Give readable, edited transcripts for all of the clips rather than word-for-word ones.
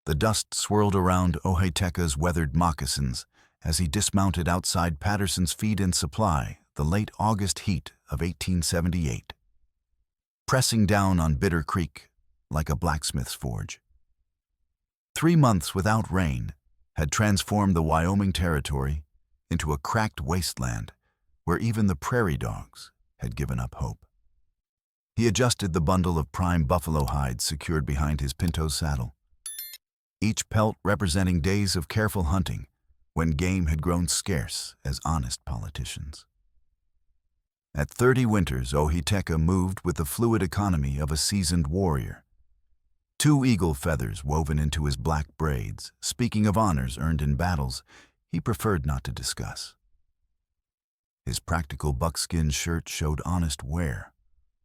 The dust swirled around Ohiteka's weathered moccasins as he dismounted outside Patterson's Feed and Supply, the late August heat of 1878. Pressing down on Bitter Creek like a blacksmith's forge. 3 months without rain had transformed the Wyoming Territory into a cracked wasteland where even the prairie dogs had given up hope. He adjusted the bundle of prime buffalo hides secured behind his pinto saddle, each pelt representing days of careful hunting when game had grown scarce as honest politicians. At 30 winters, Ohiteka moved with the fluid economy of a seasoned warrior. 2 eagle feathers woven into his black braids, speaking of honors earned in battles he preferred not to discuss. His practical buckskin shirt showed honest wear,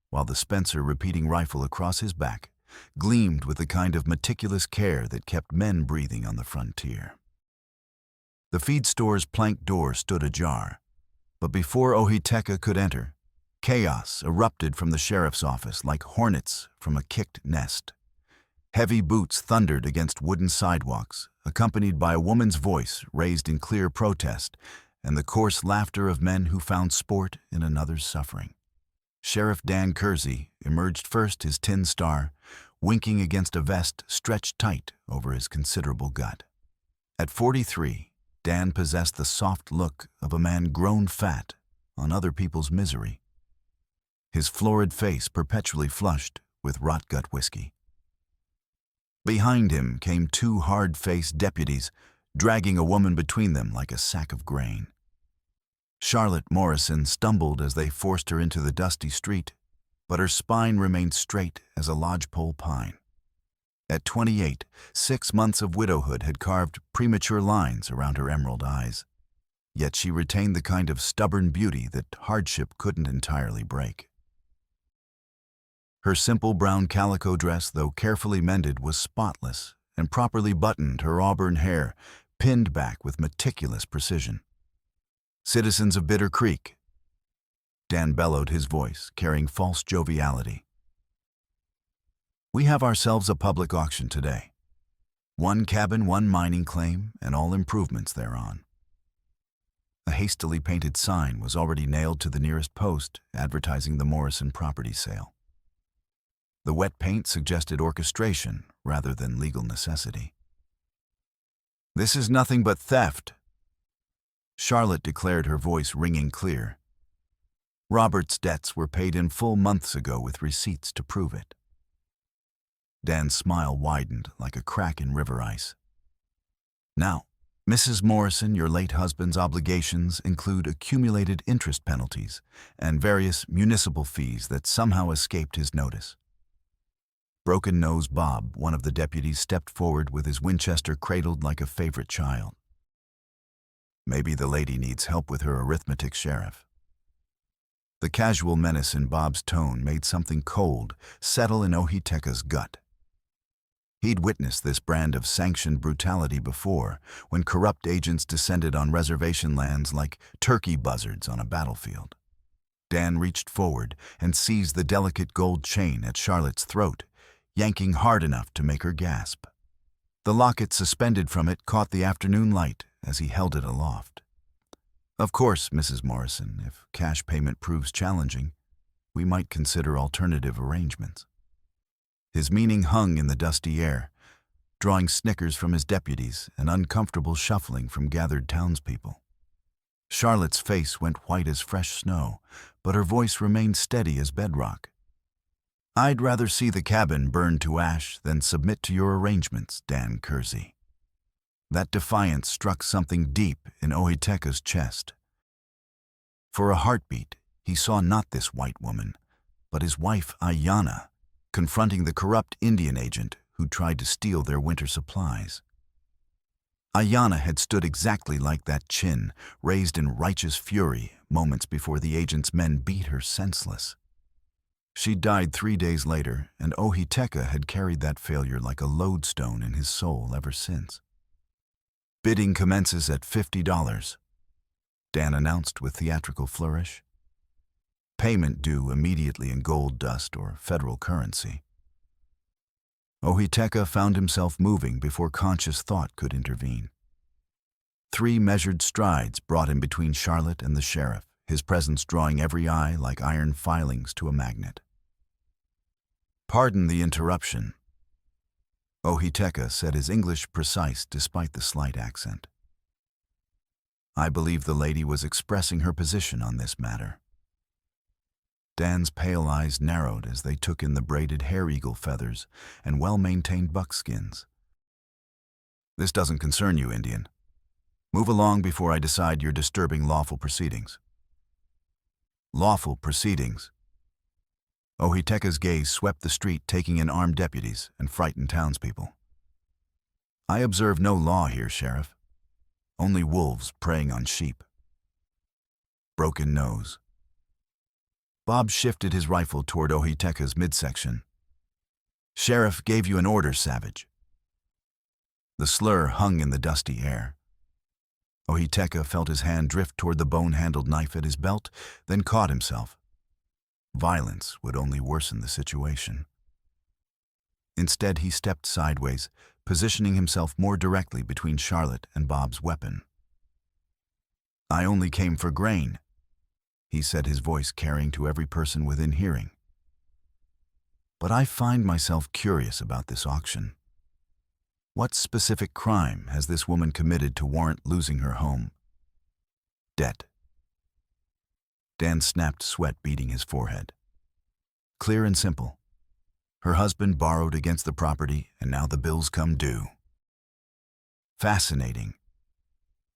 while the Spencer repeating rifle across his back gleamed with the kind of meticulous care that kept men breathing on the frontier. The feed store's plank door stood ajar, but before Ohiteka could enter, chaos erupted from the sheriff's office like hornets from a kicked nest. Heavy boots thundered against wooden sidewalks, accompanied by a woman's voice raised in clear protest and the coarse laughter of men who found sport in another's suffering. Sheriff Dan Kersey emerged first, his tin star winking against a vest stretched tight over his considerable gut. At 43, Dan possessed the soft look of a man grown fat on other people's misery, his florid face perpetually flushed with rot-gut whiskey. Behind him came 2 hard-faced deputies, dragging a woman between them like a sack of grain. Charlotte Morrison stumbled as they forced her into the dusty street, but her spine remained straight as a lodgepole pine. At 28, 6 months of widowhood had carved premature lines around her emerald eyes, yet she retained the kind of stubborn beauty that hardship couldn't entirely break. Her simple brown calico dress, though carefully mended, was spotless and properly buttoned, her auburn hair pinned back with meticulous precision. "Citizens of Bitter Creek," Dan bellowed, his voice carrying false joviality. "We have ourselves a public auction today. 1 cabin, 1 mining claim, and all improvements thereon." A hastily painted sign was already nailed to the nearest post, advertising the Morrison property sale. The wet paint suggested orchestration rather than legal necessity. "This is nothing but theft," Charlotte declared, her voice ringing clear. Robert's debts were paid in full months ago with receipts to prove it. Dan's smile widened like a crack in river ice. "Now, Mrs. Morrison, your late husband's obligations include accumulated interest penalties and various municipal fees that somehow escaped his notice." Broken Nose Bob, one of the deputies, stepped forward with his Winchester cradled like a favorite child. "Maybe the lady needs help with her arithmetic, Sheriff." The casual menace in Bob's tone made something cold settle in Ohiteka's gut. He'd witnessed this brand of sanctioned brutality before, when corrupt agents descended on reservation lands like turkey buzzards on a battlefield. Dan reached forward and seized the delicate gold chain at Charlotte's throat, yanking hard enough to make her gasp. The locket suspended from it caught the afternoon light as he held it aloft. "Of course, Mrs. Morrison, if cash payment proves challenging, we might consider alternative arrangements." His meaning hung in the dusty air, drawing snickers from his deputies and uncomfortable shuffling from gathered townspeople. Charlotte's face went white as fresh snow, but her voice remained steady as bedrock. "I'd rather see the cabin burned to ash than submit to your arrangements, Dan Kersey." That defiance struck something deep in Ohiteka's chest. For a heartbeat, he saw not this white woman, but his wife Ayanna, confronting the corrupt Indian agent who tried to steal their winter supplies. Ayanna had stood exactly like that chin, raised in righteous fury, moments before the agent's men beat her senseless. She died 3 days later, and Ohiteka had carried that failure like a lodestone in his soul ever since. "Bidding commences at $50, Dan announced with theatrical flourish. "Payment due immediately in gold dust or federal currency." Ohiteka found himself moving before conscious thought could intervene. 3 measured strides brought him between Charlotte and the sheriff, his presence drawing every eye like iron filings to a magnet. "Pardon the interruption," Ohiteka said, his English precise despite the slight accent. "I believe the lady was expressing her position on this matter." Dan's pale eyes narrowed as they took in the braided hair-eagle feathers and well-maintained buckskins. "This doesn't concern you, Indian. Move along before I decide you're disturbing lawful proceedings." "Lawful proceedings?" Ohiteka's gaze swept the street, taking in armed deputies and frightened townspeople. "I observe no law here, Sheriff. Only wolves preying on sheep." Broken nose. Bob shifted his rifle toward Ohiteka's midsection. "Sheriff gave you an order, savage." The slur hung in the dusty air. Ohiteka felt his hand drift toward the bone-handled knife at his belt, then caught himself. Violence would only worsen the situation. Instead, he stepped sideways, positioning himself more directly between Charlotte and Bob's weapon. "I only came for grain," he said, his voice carrying to every person within hearing. "But I find myself curious about this auction. What specific crime has this woman committed to warrant losing her home?" "Debt." Dan snapped, sweat beading his forehead. "Clear and simple. Her husband borrowed against the property, and now the bills come due." "Fascinating,"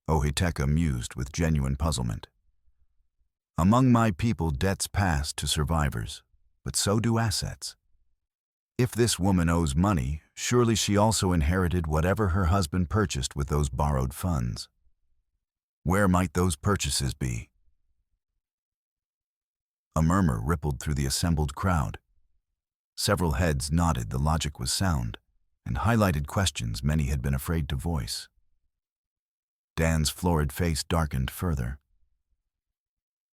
Ohiteka mused with genuine puzzlement. "Among my people, debts pass to survivors, but so do assets. If this woman owes money, surely she also inherited whatever her husband purchased with those borrowed funds. Where might those purchases be?" A murmur rippled through the assembled crowd. Several heads nodded the logic was sound, and highlighted questions many had been afraid to voice. Dan's florid face darkened further.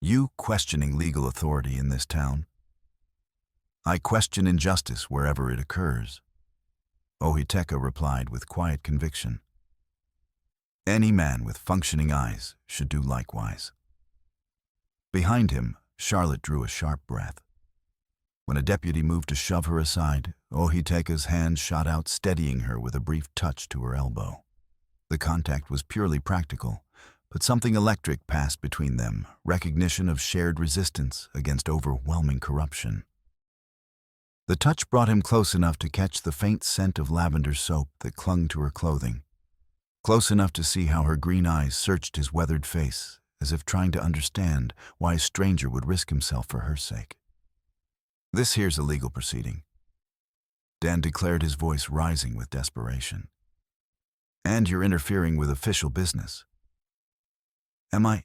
"You questioning legal authority in this town?" "I question injustice wherever it occurs," Ohiteka replied with quiet conviction. "Any man with functioning eyes should do likewise." Behind him, Charlotte drew a sharp breath. When a deputy moved to shove her aside, Ohiteka's hand shot out, steadying her with a brief touch to her elbow. The contact was purely practical, but something electric passed between them, recognition of shared resistance against overwhelming corruption. The touch brought him close enough to catch the faint scent of lavender soap that clung to her clothing, close enough to see how her green eyes searched his weathered face, as if trying to understand why a stranger would risk himself for her sake. "This here's a legal proceeding," Dan declared, his voice rising with desperation. "And you're interfering with official business." "Am I?"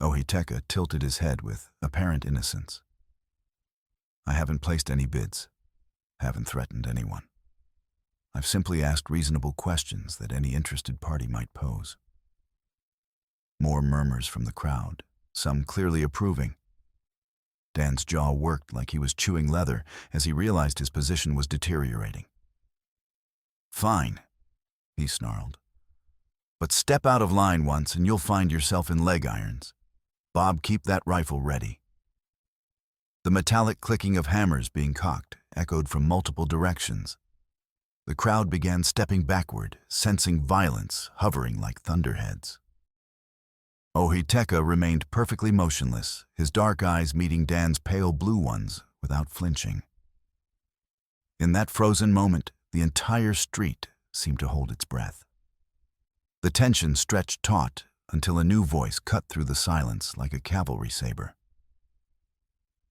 Ohiteka tilted his head with apparent innocence. "I haven't placed any bids, haven't threatened anyone. I've simply asked reasonable questions that any interested party might pose." More murmurs from the crowd, some clearly approving. Dan's jaw worked like he was chewing leather as he realized his position was deteriorating. "Fine," he snarled. "But step out of line once and you'll find yourself in leg irons. Bob, keep that rifle ready." The metallic clicking of hammers being cocked echoed from multiple directions. The crowd began stepping backward, sensing violence hovering like thunderheads. Ohiteka remained perfectly motionless, his dark eyes meeting Dan's pale blue ones without flinching. In that frozen moment, the entire street seemed to hold its breath. The tension stretched taut until a new voice cut through the silence like a cavalry saber.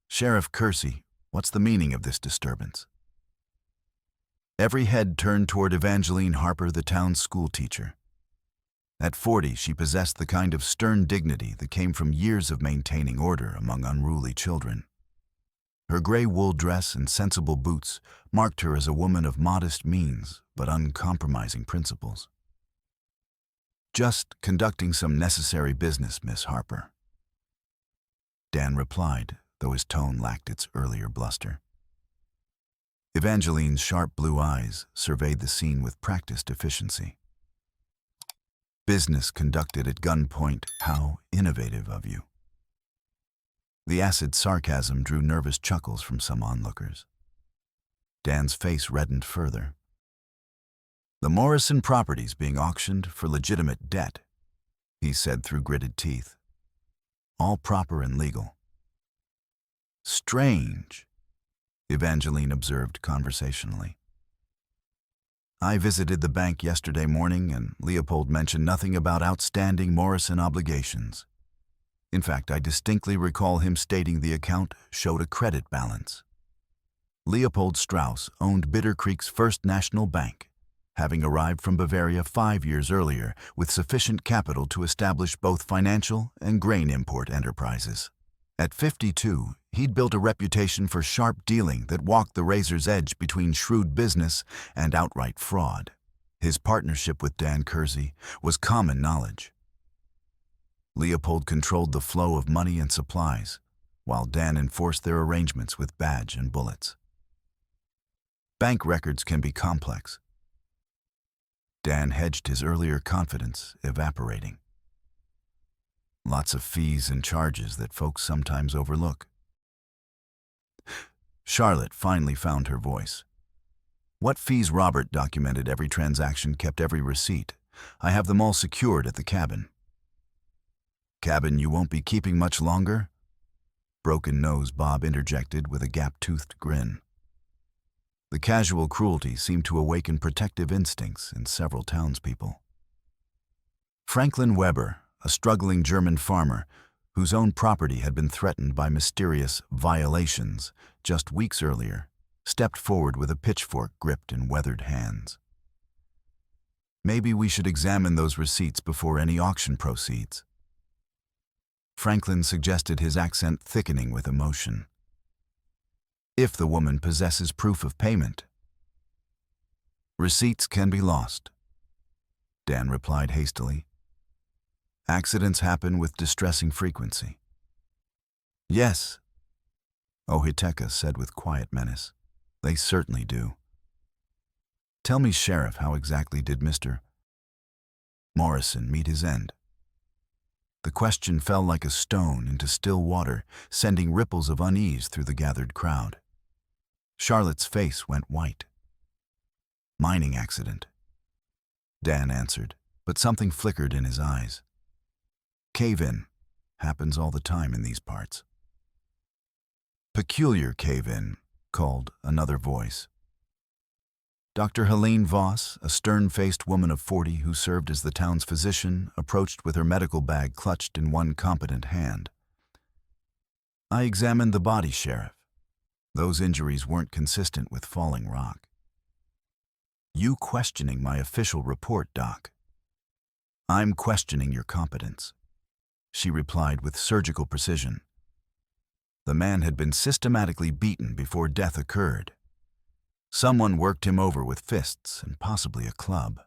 "Sheriff Kersey, what's the meaning of this disturbance?" Every head turned toward Evangeline Harper, the town's schoolteacher. At 40, she possessed the kind of stern dignity that came from years of maintaining order among unruly children. Her gray wool dress and sensible boots marked her as a woman of modest means but uncompromising principles. "Just conducting some necessary business, Miss Harper," Dan replied, though his tone lacked its earlier bluster. Evangeline's sharp blue eyes surveyed the scene with practiced efficiency. Business conducted at gunpoint, how innovative of you. The acid sarcasm drew nervous chuckles from some onlookers. Dan's face reddened further. The Morrison property's being auctioned for legitimate debt, he said through gritted teeth. All proper and legal. Strange, Evangeline observed conversationally. I visited the bank yesterday morning and Leopold mentioned nothing about outstanding Morrison obligations. In fact, I distinctly recall him stating the account showed a credit balance. Leopold Strauss owned Bitter Creek's First National Bank, having arrived from Bavaria 5 years earlier with sufficient capital to establish both financial and grain import enterprises. At 52, he'd built a reputation for sharp dealing that walked the razor's edge between shrewd business and outright fraud. His partnership with Dan Kersey was common knowledge. Leopold controlled the flow of money and supplies, while Dan enforced their arrangements with badge and bullets. Bank records can be complex. Dan hedged his earlier confidence, evaporating. Lots of fees and charges that folks sometimes overlook. Charlotte finally found her voice. What fees? Robert documented every transaction, kept every receipt. I have them all secured at the cabin. Cabin you won't be keeping much longer? Broken nose Bob interjected with a gap-toothed grin. The casual cruelty seemed to awaken protective instincts in several townspeople. Franklin Weber, a struggling German farmer whose own property had been threatened by mysterious violations just weeks earlier, stepped forward with a pitchfork gripped in weathered hands. Maybe we should examine those receipts before any auction proceeds. Franklin suggested, his accent thickening with emotion. If the woman possesses proof of payment. Receipts can be lost, Dan replied hastily. Accidents happen with distressing frequency. Yes, Ohiteka said with quiet menace. They certainly do. Tell me, Sheriff, how exactly did Mr. Morrison meet his end? The question fell like a stone into still water, sending ripples of unease through the gathered crowd. Charlotte's face went white. Mining accident, Dan answered, but something flickered in his eyes. Cave-in happens all the time in these parts. Peculiar cave-in, called another voice. Dr. Helene Voss, a stern-faced woman of 40 who served as the town's physician, approached with her medical bag clutched in one competent hand. I examined the body, Sheriff. Those injuries weren't consistent with falling rock. You questioning my official report, Doc. I'm questioning your competence, she replied with surgical precision. The man had been systematically beaten before death occurred. Someone worked him over with fists and possibly a club.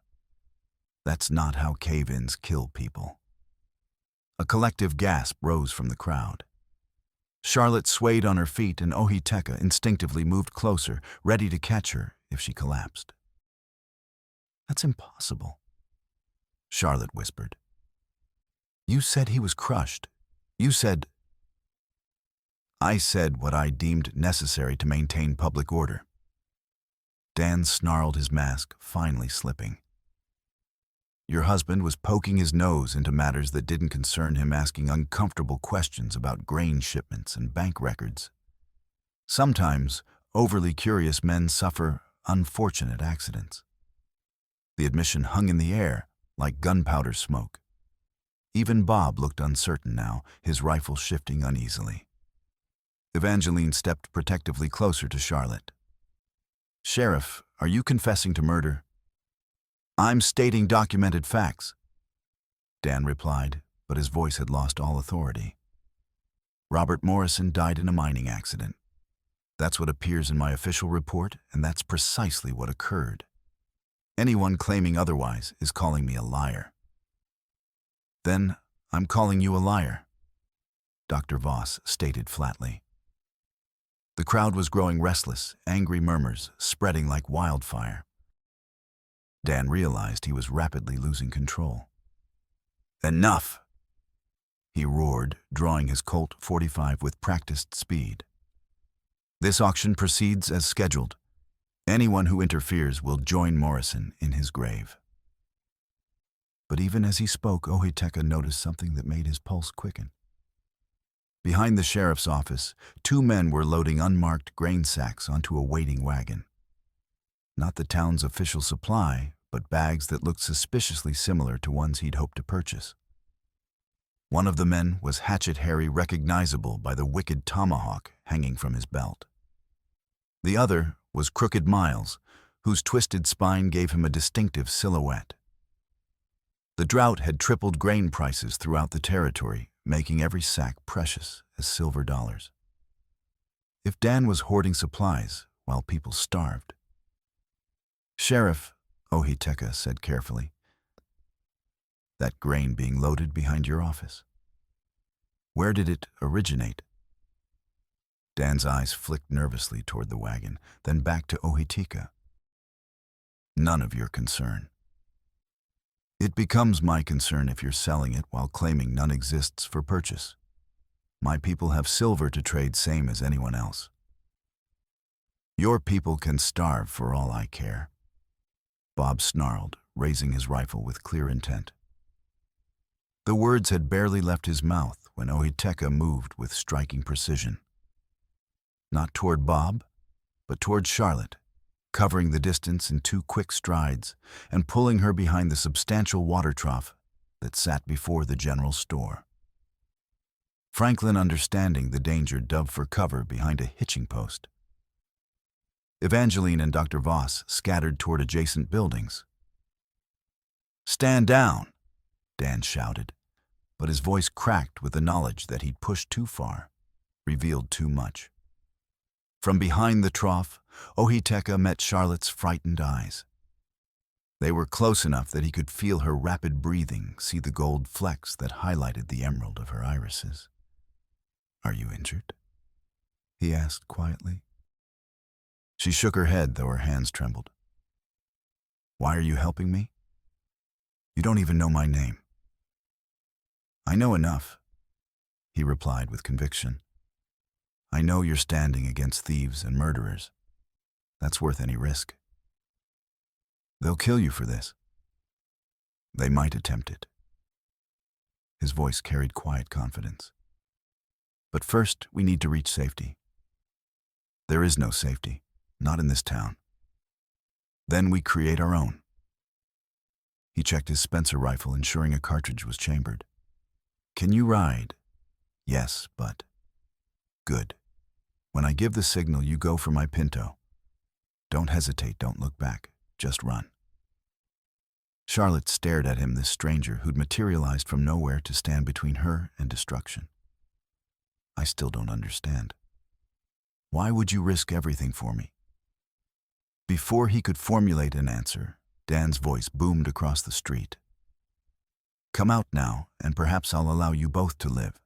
That's not how cave-ins kill people. A collective gasp rose from the crowd. Charlotte swayed on her feet and Ohiteka instinctively moved closer, ready to catch her if she collapsed. That's impossible, Charlotte whispered. You said he was crushed. You said... I said what I deemed necessary to maintain public order. Dan snarled, his mask finally slipping. Your husband was poking his nose into matters that didn't concern him, asking uncomfortable questions about grain shipments and bank records. Sometimes, overly curious men suffer unfortunate accidents. The admission hung in the air like gunpowder smoke. Even Bob looked uncertain now, his rifle shifting uneasily. Evangeline stepped protectively closer to Charlotte. Sheriff, are you confessing to murder? I'm stating documented facts, Dan replied, but his voice had lost all authority. Robert Morrison died in a mining accident. That's what appears in my official report, and that's precisely what occurred. Anyone claiming otherwise is calling me a liar. Then I'm calling you a liar, Dr. Voss stated flatly. The crowd was growing restless, angry murmurs spreading like wildfire. Dan realized he was rapidly losing control. "Enough!" he roared, drawing his Colt .45 with practiced speed. "This auction proceeds as scheduled. Anyone who interferes will join Morrison in his grave." But even as he spoke, Ohiteka noticed something that made his pulse quicken. Behind the sheriff's office, two men were loading unmarked grain sacks onto a waiting wagon. Not the town's official supply, but bags that looked suspiciously similar to ones he'd hoped to purchase. One of the men was Hatchet Harry, recognizable by the wicked tomahawk hanging from his belt. The other was Crooked Miles, whose twisted spine gave him a distinctive silhouette. The drought had tripled grain prices throughout the territory, making every sack precious as silver dollars. If Dan was hoarding supplies while people starved. "Sheriff," Ohiteka said carefully, "that grain being loaded behind your office. Where did it originate?" Dan's eyes flicked nervously toward the wagon, then back to Ohiteka. "None of your concern." "It becomes my concern if you're selling it while claiming none exists for purchase. My people have silver to trade same as anyone else. Your people can starve for all I care." Bob snarled, raising his rifle with clear intent. The words had barely left his mouth when Ohiteka moved with striking precision. Not toward Bob, but toward Charlotte, covering the distance in 2 quick strides and pulling her behind the substantial water trough that sat before the general store. Franklin, understanding the danger, dove for cover behind a hitching post. Evangeline and Dr. Voss scattered toward adjacent buildings. "Stand down," Dan shouted, but his voice cracked with the knowledge that he'd pushed too far, revealed too much. From behind the trough, Ohiteka met Charlotte's frightened eyes. They were close enough that he could feel her rapid breathing, see the gold flecks that highlighted the emerald of her irises. "Are you injured?" he asked quietly. She shook her head, though her hands trembled. "Why are you helping me? You don't even know my name." "I know enough," he replied with conviction. "I know you're standing against thieves and murderers. That's worth any risk. They'll kill you for this. They might attempt it." His voice carried quiet confidence. "But first, we need to reach safety." "There is no safety, not in this town. Then we create our own." He checked his Spencer rifle, ensuring a cartridge was chambered. "Can you ride?" "Yes, but..." "Good. When I give the signal, you go for my Pinto. Don't hesitate, don't look back, just run." Charlotte stared at him, this stranger who'd materialized from nowhere to stand between her and destruction. "I still don't understand. Why would you risk everything for me?" Before he could formulate an answer, Dan's voice boomed across the street. "Come out now, and perhaps I'll allow you both to live.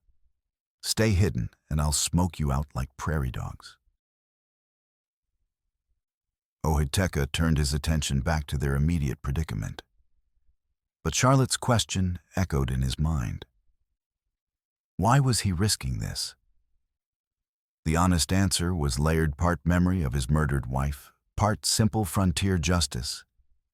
Stay hidden, and I'll smoke you out like prairie dogs." Ohiteka turned his attention back to their immediate predicament. But Charlotte's question echoed in his mind. Why was he risking this? The honest answer was layered, part memory of his murdered wife, part simple frontier justice,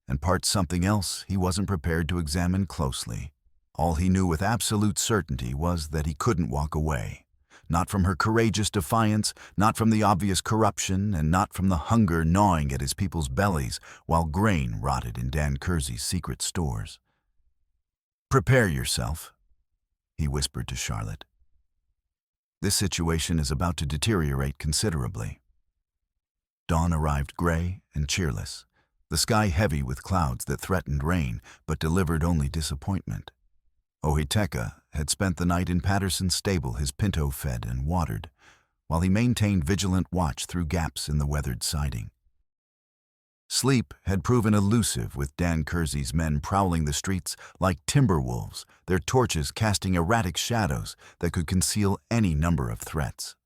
and part something else he wasn't prepared to examine closely. All he knew with absolute certainty was that he couldn't walk away. Not from her courageous defiance, not from the obvious corruption, and not from the hunger gnawing at his people's bellies while grain rotted in Dan Kersey's secret stores. "Prepare yourself," he whispered to Charlotte. "This situation is about to deteriorate considerably." Dawn arrived gray and cheerless, the sky heavy with clouds that threatened rain but delivered only disappointment. Ohiteka had spent the night in Patterson's stable, his Pinto fed and watered, while he maintained vigilant watch through gaps in the weathered siding. Sleep had proven elusive, with Dan Kersey's men prowling the streets like timber wolves, their torches casting erratic shadows that could conceal any number of threats.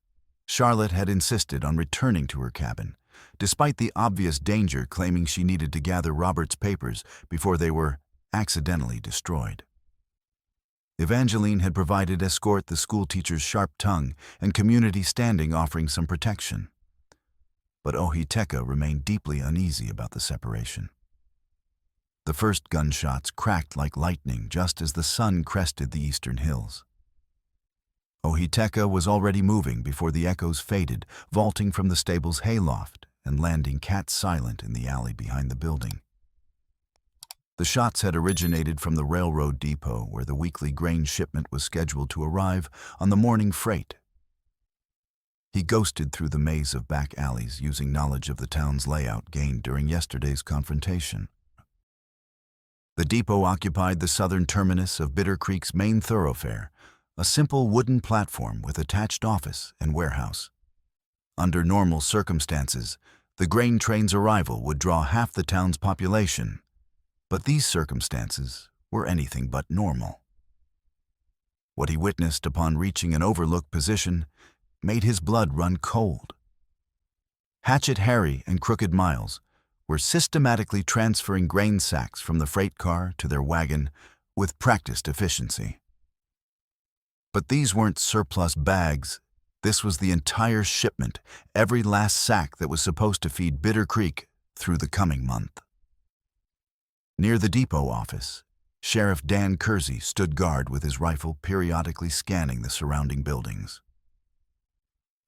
Charlotte had insisted on returning to her cabin, despite the obvious danger, claiming she needed to gather Robert's papers before they were accidentally destroyed. Evangeline had provided escort, the schoolteacher's sharp tongue and community standing offering some protection. But Ohiteka remained deeply uneasy about the separation. The first gunshots cracked like lightning just as the sun crested the eastern hills. Ohiteka was already moving before the echoes faded, vaulting from the stable's hayloft and landing cat-silent in the alley behind the building. The shots had originated from the railroad depot where the weekly grain shipment was scheduled to arrive on the morning freight. He ghosted through the maze of back alleys using knowledge of the town's layout gained during yesterday's confrontation. The depot occupied the southern terminus of Bitter Creek's main thoroughfare, a simple wooden platform with attached office and warehouse. Under normal circumstances, the grain train's arrival would draw half the town's population, but these circumstances were anything but normal. What he witnessed upon reaching an overlooked position made his blood run cold. Hatchet Harry and Crooked Miles were systematically transferring grain sacks from the freight car to their wagon with practiced efficiency. But these weren't surplus bags. This was the entire shipment, every last sack that was supposed to feed Bitter Creek through the coming month. Near the depot office, Sheriff Dan Kersey stood guard with his rifle, periodically scanning the surrounding buildings.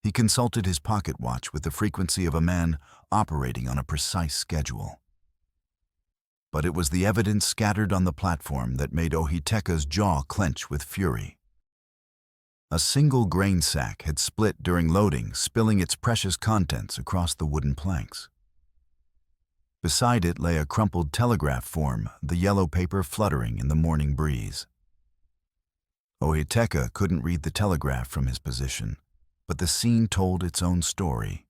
He consulted his pocket watch with the frequency of a man operating on a precise schedule. But it was the evidence scattered on the platform that made Ohiteka's jaw clench with fury. A single grain sack had split during loading, spilling its precious contents across the wooden planks. Beside it lay a crumpled telegraph form, the yellow paper fluttering in the morning breeze. Ohiteka couldn't read the telegraph from his position, but the scene told its own story.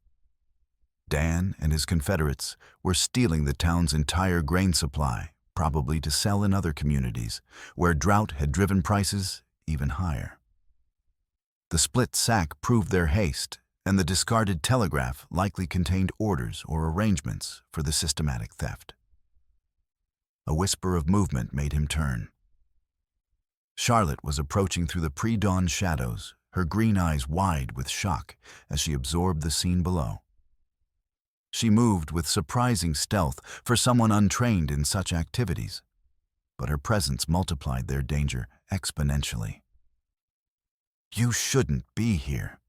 Dan and his Confederates were stealing the town's entire grain supply, probably to sell in other communities, where drought had driven prices even higher. The split sack proved their haste, and the discarded telegraph likely contained orders or arrangements for the systematic theft. A whisper of movement made him turn. Charlotte was approaching through the pre-dawn shadows, her green eyes wide with shock as she absorbed the scene below. She moved with surprising stealth for someone untrained in such activities, but her presence multiplied their danger exponentially. "You shouldn't be here,"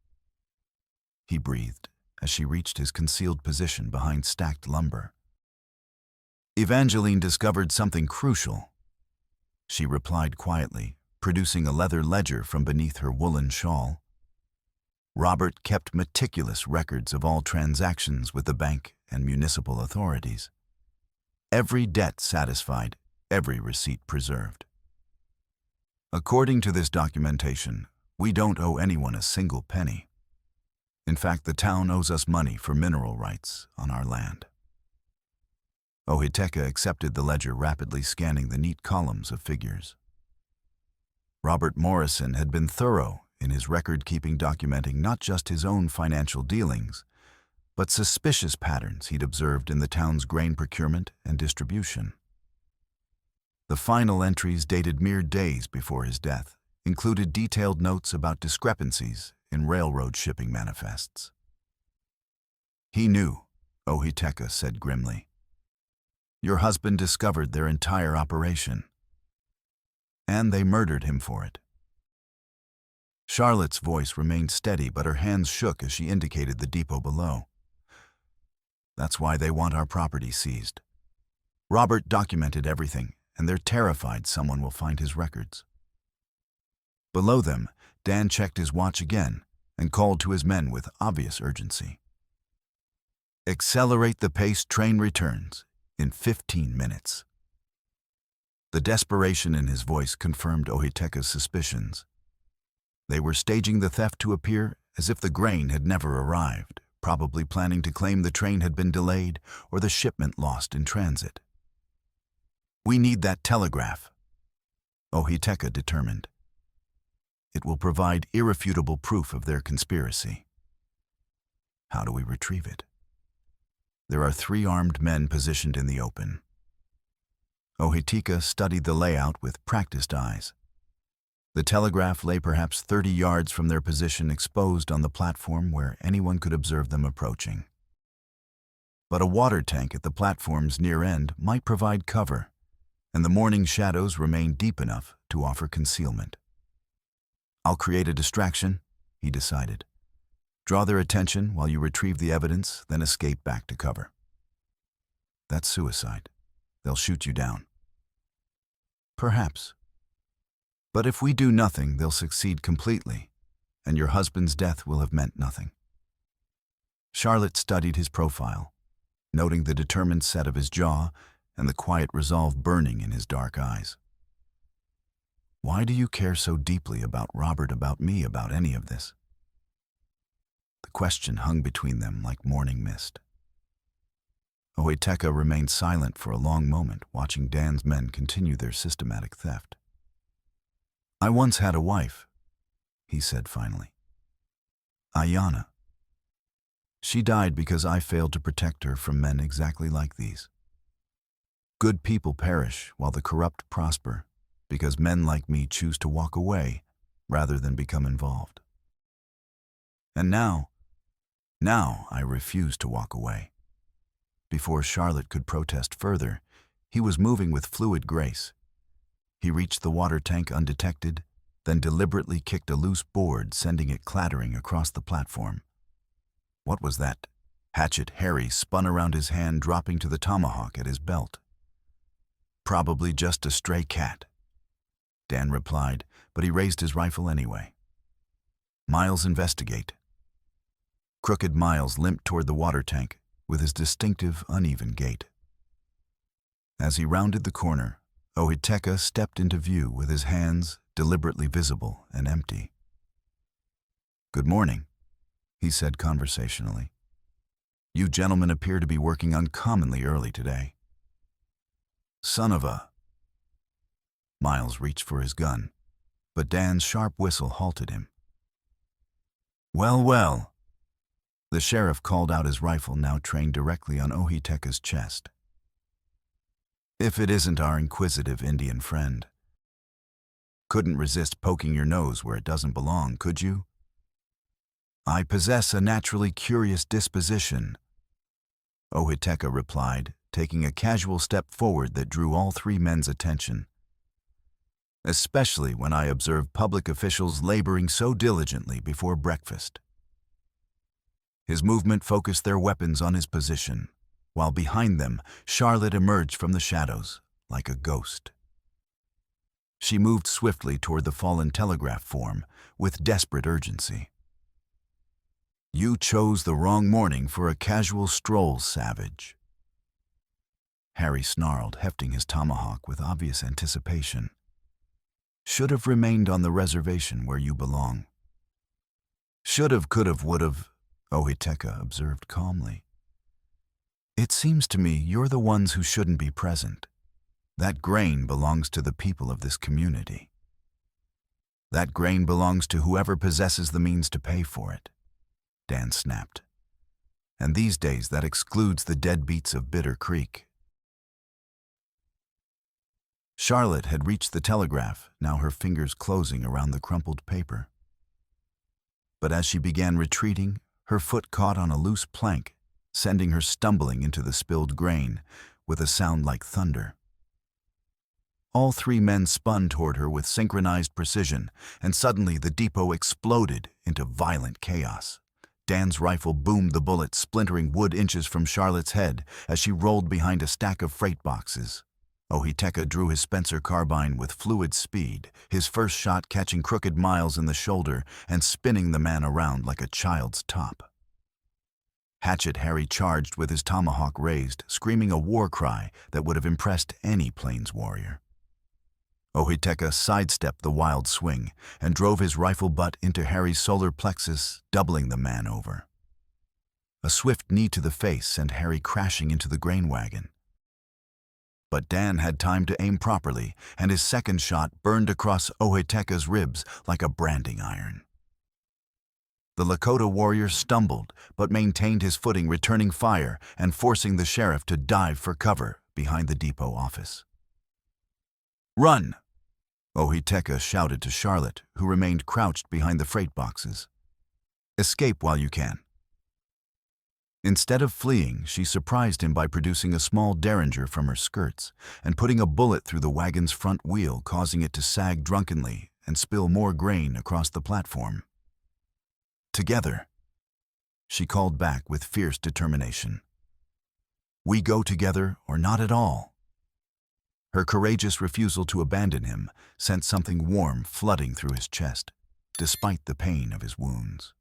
he breathed as she reached his concealed position behind stacked lumber. Evangeline discovered something crucial. She replied quietly, producing a leather ledger from beneath her woolen shawl. Robert kept meticulous records of all transactions with the bank and municipal authorities. Every debt satisfied, every receipt preserved. According to this documentation, we don't owe anyone a single penny. In fact, the town owes us money for mineral rights on our land. Ohiteka accepted the ledger, rapidly scanning the neat columns of figures. Robert Morrison had been thorough in his record-keeping, documenting not just his own financial dealings, but suspicious patterns he'd observed in the town's grain procurement and distribution. The final entries, dated mere days before his death, included detailed notes about discrepancies in railroad shipping manifests. "He knew," Ohiteka said grimly. "Your husband discovered their entire operation, and they murdered him for it." Charlotte's voice remained steady, but her hands shook as she indicated the depot below. "That's why they want our property seized. Robert documented everything, and they're terrified someone will find his records." Below them, Dan checked his watch again and called to his men with obvious urgency. "Accelerate the pace, train returns in 15 minutes. The desperation in his voice confirmed Ohiteka's suspicions. They were staging the theft to appear as if the grain had never arrived, probably planning to claim the train had been delayed or the shipment lost in transit. "We need that telegraph," Ohiteka determined. "It will provide irrefutable proof of their conspiracy." How do we retrieve it? There are 3 armed men positioned in the open. Ohitika studied the layout with practiced eyes. The telegraph lay perhaps 30 yards from their position, exposed on the platform where anyone could observe them approaching. But a water tank at the platform's near end might provide cover, and the morning shadows remained deep enough to offer concealment. "I'll create a distraction," he decided. "Draw their attention while you retrieve the evidence, then escape back to cover." "That's suicide. They'll shoot you down." "Perhaps. But if we do nothing, they'll succeed completely, and your husband's death will have meant nothing." Charlotte studied his profile, noting the determined set of his jaw and the quiet resolve burning in his dark eyes. "Why do you care so deeply about Robert, about me, about any of this?" The question hung between them like morning mist. Ohitika remained silent for a long moment, watching Dan's men continue their systematic theft. "I once had a wife," he said finally. "Ayana. She died because I failed to protect her from men exactly like these. Good people perish while the corrupt prosper because men like me choose to walk away rather than become involved. And now I refuse to walk away." Before Charlotte could protest further, he was moving with fluid grace. He reached the water tank undetected, then deliberately kicked a loose board, sending it clattering across the platform. What was that? Hatchet Harry spun around his hand, dropping to the tomahawk at his belt. "Probably just a stray cat," Dan replied, but he raised his rifle anyway. "Miles, investigate." Crooked Miles limped toward the water tank with his distinctive, uneven gait. As he rounded the corner, Ohitika stepped into view with his hands deliberately visible and empty. "Good morning," he said conversationally. "You gentlemen appear to be working uncommonly early today." "Son of a—" Miles reached for his gun, but Dan's sharp whistle halted him. "Well, well." The sheriff called out his rifle, now trained directly on Ohiteka's chest. "If it isn't our inquisitive Indian friend. Couldn't resist poking your nose where it doesn't belong, could you?" "I possess a naturally curious disposition," Ohiteka replied, taking a casual step forward that drew all 3 men's attention. "Especially when I observe public officials laboring so diligently before breakfast." His movement focused their weapons on his position, while behind them, Charlotte emerged from the shadows like a ghost. She moved swiftly toward the fallen telegraph form with desperate urgency. "You chose the wrong morning for a casual stroll, savage." Harry snarled, hefting his tomahawk with obvious anticipation. "Should have remained on the reservation where you belong." "Should have, could have, would have," Ohiteka observed calmly. "It seems to me you're the ones who shouldn't be present. That grain belongs to the people of this community. That grain belongs to whoever possesses the means to pay for it," Dan snapped. "And these days that excludes the deadbeats of Bitter Creek." Charlotte had reached the telegraph, now her fingers closing around the crumpled paper. But as she began retreating, her foot caught on a loose plank, sending her stumbling into the spilled grain with a sound like thunder. All 3 men spun toward her with synchronized precision, and suddenly the depot exploded into violent chaos. Dan's rifle boomed, the bullet splintering wood inches from Charlotte's head as she rolled behind a stack of freight boxes. Ohiteka drew his Spencer carbine with fluid speed, his first shot catching Crooked Miles in the shoulder and spinning the man around like a child's top. Hatchet Harry charged with his tomahawk raised, screaming a war cry that would have impressed any Plains warrior. Ohiteka sidestepped the wild swing and drove his rifle butt into Harry's solar plexus, doubling the man over. A swift knee to the face sent Harry crashing into the grain wagon. But Dan had time to aim properly, and his second shot burned across Ohiteka's ribs like a branding iron. The Lakota warrior stumbled, but maintained his footing, returning fire and forcing the sheriff to dive for cover behind the depot office. "Run!" Ohiteka shouted to Charlotte, who remained crouched behind the freight boxes. "Escape while you can." Instead of fleeing, she surprised him by producing a small derringer from her skirts and putting a bullet through the wagon's front wheel, causing it to sag drunkenly and spill more grain across the platform. "Together," she called back with fierce determination. "We go together or not at all." Her courageous refusal to abandon him sent something warm flooding through his chest, despite the pain of his wounds.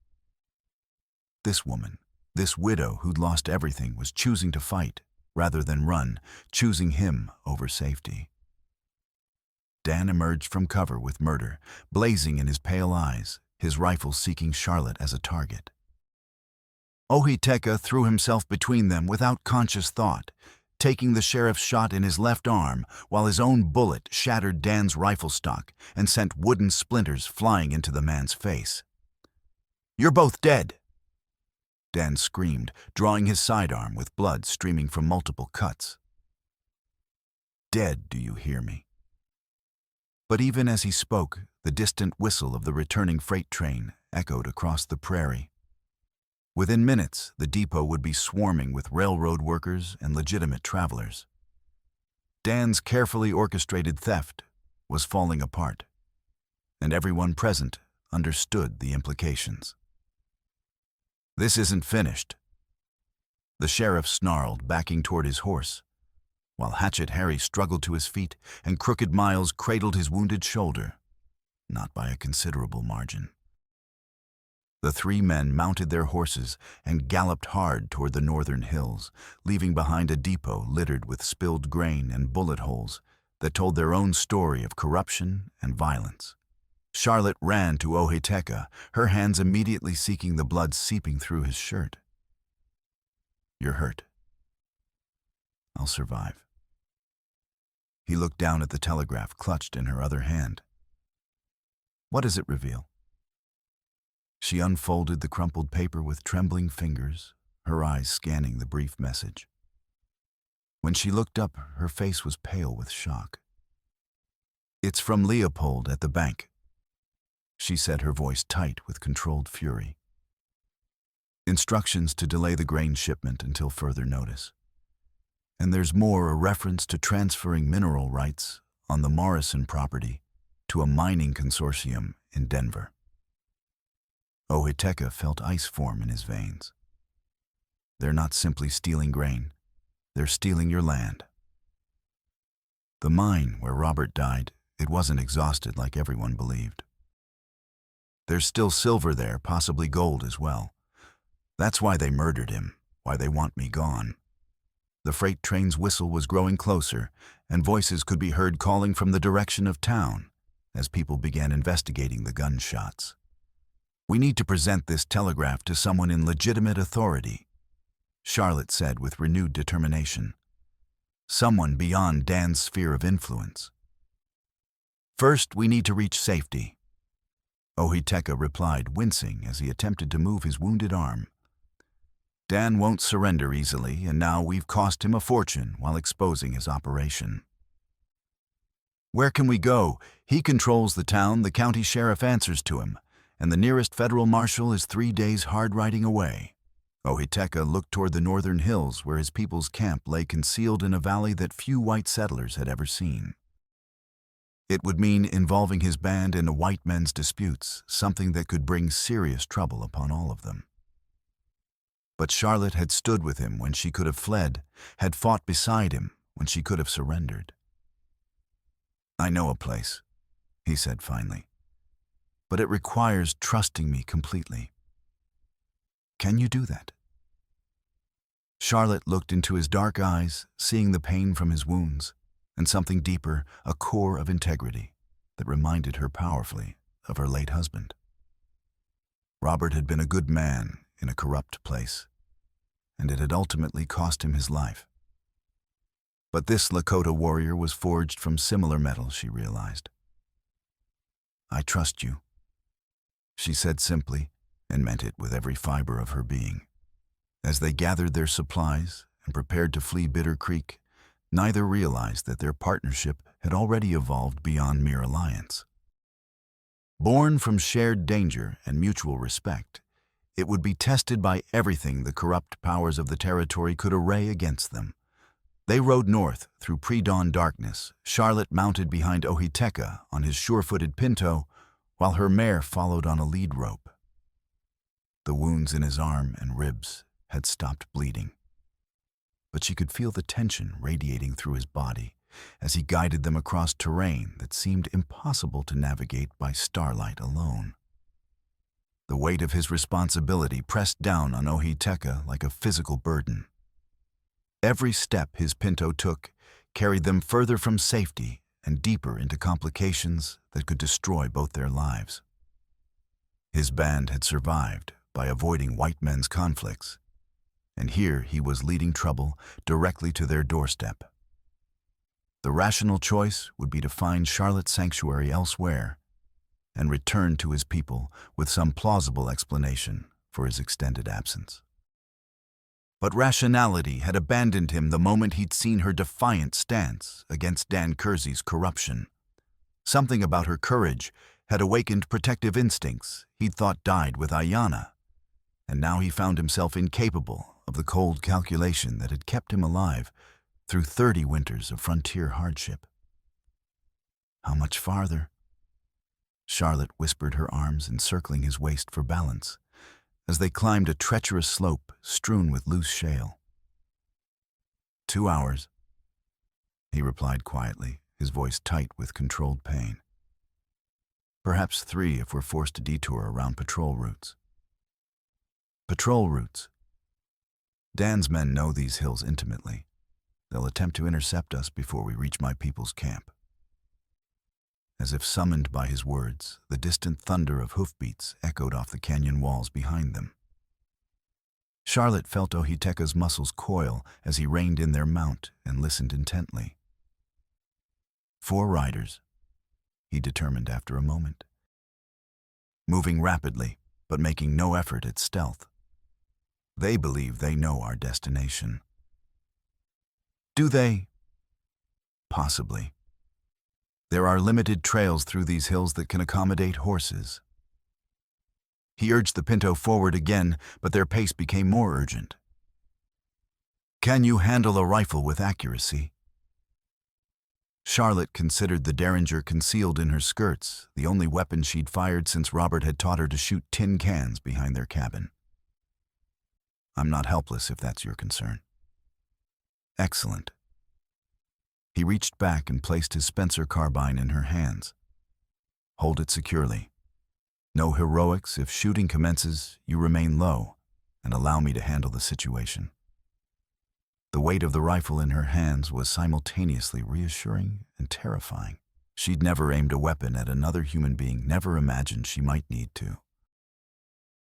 This woman, this widow who'd lost everything, was choosing to fight rather than run, choosing him over safety. Dan emerged from cover with murder blazing in his pale eyes, his rifle seeking Charlotte as a target. Ohiteka threw himself between them without conscious thought, taking the sheriff's shot in his left arm while his own bullet shattered Dan's rifle stock and sent wooden splinters flying into the man's face. "You're both dead!" Dan screamed, drawing his sidearm with blood streaming from multiple cuts. "Dead, do you hear me?" But even as he spoke, the distant whistle of the returning freight train echoed across the prairie. Within minutes, the depot would be swarming with railroad workers and legitimate travelers. Dan's carefully orchestrated theft was falling apart, and everyone present understood the implications. "This isn't finished." The sheriff snarled, backing toward his horse, while Hatchet Harry struggled to his feet and Crooked Miles cradled his wounded shoulder, not by a considerable margin. The three men mounted their horses and galloped hard toward the northern hills, leaving behind a depot littered with spilled grain and bullet holes that told their own story of corruption and violence. Charlotte ran to Ohiteka, her hands immediately seeking the blood seeping through his shirt. "You're hurt." "I'll survive." He looked down at the telegraph clutched in her other hand. "What does it reveal?" She unfolded the crumpled paper with trembling fingers, her eyes scanning the brief message. When she looked up, her face was pale with shock. "It's from Leopold at the bank," she said, her voice tight with controlled fury. "Instructions to delay the grain shipment until further notice. And there's more, a reference to transferring mineral rights on the Morrison property to a mining consortium in Denver." Ohiteka felt ice form in his veins. "They're not simply stealing grain. They're stealing your land." The mine where Robert died, it wasn't exhausted like everyone believed. There's still silver there, possibly gold as well. That's why they murdered him, why they want me gone. The freight train's whistle was growing closer, and voices could be heard calling from the direction of town as people began investigating the gunshots. "We need to present this telegraph to someone in legitimate authority," Charlotte said with renewed determination. "Someone beyond Dan's sphere of influence. First, we need to reach safety." Ohiteka replied, wincing as he attempted to move his wounded arm. "Dan won't surrender easily, and now we've cost him a fortune while exposing his operation." "Where can we go? He controls the town, the county sheriff answers to him, and the nearest federal marshal is 3 days hard riding away." Ohiteka looked toward the northern hills where his people's camp lay concealed in a valley that few white settlers had ever seen. It would mean involving his band in a white men's disputes, something that could bring serious trouble upon all of them. But Charlotte had stood with him when she could have fled, had fought beside him when she could have surrendered. "I know a place," he said finally, "but it requires trusting me completely. Can you do that?" Charlotte looked into his dark eyes, seeing the pain from his wounds, and something deeper, a core of integrity that reminded her powerfully of her late husband. Robert had been a good man in a corrupt place, and it had ultimately cost him his life. But this Lakota warrior was forged from similar metal, she realized. "I trust you," she said simply, and meant it with every fiber of her being. As they gathered their supplies and prepared to flee Bitter Creek, neither realized that their partnership had already evolved beyond mere alliance. Born from shared danger and mutual respect, it would be tested by everything the corrupt powers of the territory could array against them. They rode north through pre-dawn darkness, Charlotte mounted behind Ohiteka on his sure-footed pinto, while her mare followed on a lead rope. The wounds in his arm and ribs had stopped bleeding, but she could feel the tension radiating through his body as he guided them across terrain that seemed impossible to navigate by starlight alone. The weight of his responsibility pressed down on Ohiteka like a physical burden. Every step his pinto took carried them further from safety and deeper into complications that could destroy both their lives. His band had survived by avoiding white men's conflicts, and here he was leading trouble directly to their doorstep. The rational choice would be to find Charlotte's sanctuary elsewhere and return to his people with some plausible explanation for his extended absence. But rationality had abandoned him the moment he'd seen her defiant stance against Dan Kersey's corruption. Something about her courage had awakened protective instincts he'd thought died with Ayanna, and now he found himself incapable of the cold calculation that had kept him alive through 30 winters of frontier hardship. How much farther? Charlotte whispered, her arms encircling his waist for balance, as they climbed a treacherous slope strewn with loose shale. 2 hours, he replied quietly, his voice tight with controlled pain. Perhaps 3 if we're forced to detour around patrol routes. Patrol routes. Dan's men know these hills intimately. They'll attempt to intercept us before we reach my people's camp. As if summoned by his words, the distant thunder of hoofbeats echoed off the canyon walls behind them. Charlotte felt Ohiteka's muscles coil as he reined in their mount and listened intently. 4 riders, he determined after a moment. Moving rapidly, but making no effort at stealth. They believe they know our destination. Do they? Possibly. There are limited trails through these hills that can accommodate horses. He urged the pinto forward again, but their pace became more urgent. Can you handle a rifle with accuracy? Charlotte considered the derringer concealed in her skirts, the only weapon she'd fired since Robert had taught her to shoot tin cans behind their cabin. I'm not helpless if that's your concern. Excellent. He reached back and placed his Spencer carbine in her hands. Hold it securely. No heroics. If shooting commences, you remain low and allow me to handle the situation. The weight of the rifle in her hands was simultaneously reassuring and terrifying. She'd never aimed a weapon at another human being, never imagined she might need to.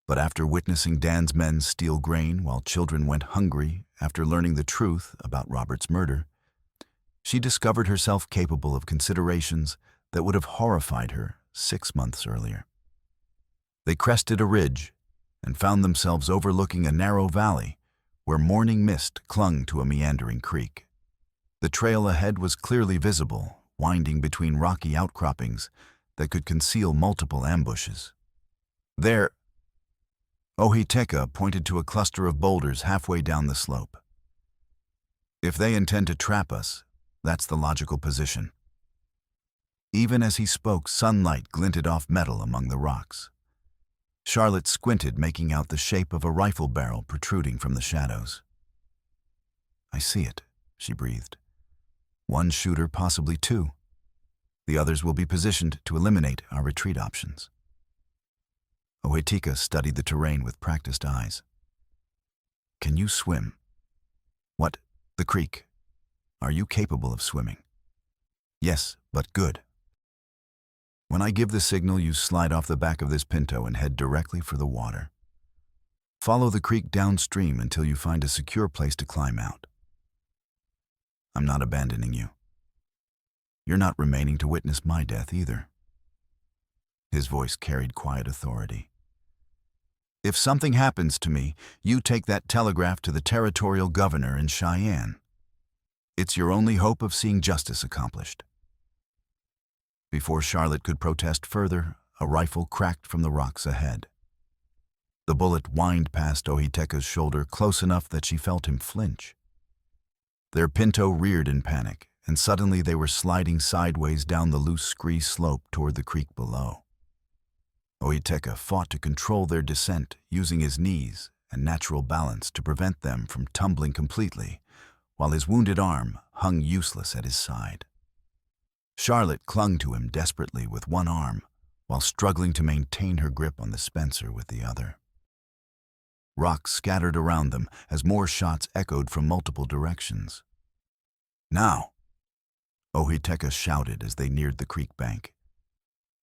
But after witnessing Dan's men steal grain while children went hungry, after learning the truth about Robert's murder, she discovered herself capable of considerations that would have horrified her 6 months earlier. They crested a ridge and found themselves overlooking a narrow valley where morning mist clung to a meandering creek. The trail ahead was clearly visible, winding between rocky outcroppings that could conceal multiple ambushes. There, Ohiteka pointed to a cluster of boulders halfway down the slope. If they intend to trap us, that's the logical position. Even as he spoke, sunlight glinted off metal among the rocks. Charlotte squinted, making out the shape of a rifle barrel protruding from the shadows. I see it, she breathed. 1 shooter, possibly 2. The others will be positioned to eliminate our retreat options. Ohiteka studied the terrain with practiced eyes. Can you swim? What? The creek. Are you capable of swimming? Yes, but good. When I give the signal, you slide off the back of this pinto and head directly for the water. Follow the creek downstream until you find a secure place to climb out. I'm not abandoning you. You're not remaining to witness my death either. His voice carried quiet authority. If something happens to me, you take that telegraph to the territorial governor in Cheyenne. It's your only hope of seeing justice accomplished." Before Charlotte could protest further, a rifle cracked from the rocks ahead. The bullet whined past Ohiteka's shoulder close enough that she felt him flinch. Their pinto reared in panic, and suddenly they were sliding sideways down the loose scree slope toward the creek below. Ohiteka fought to control their descent, using his knees and natural balance to prevent them from tumbling completely, while his wounded arm hung useless at his side. Charlotte clung to him desperately with one arm, while struggling to maintain her grip on the Spencer with the other. Rocks scattered around them as more shots echoed from multiple directions. "Now!" Ohiteka shouted as they neared the creek bank.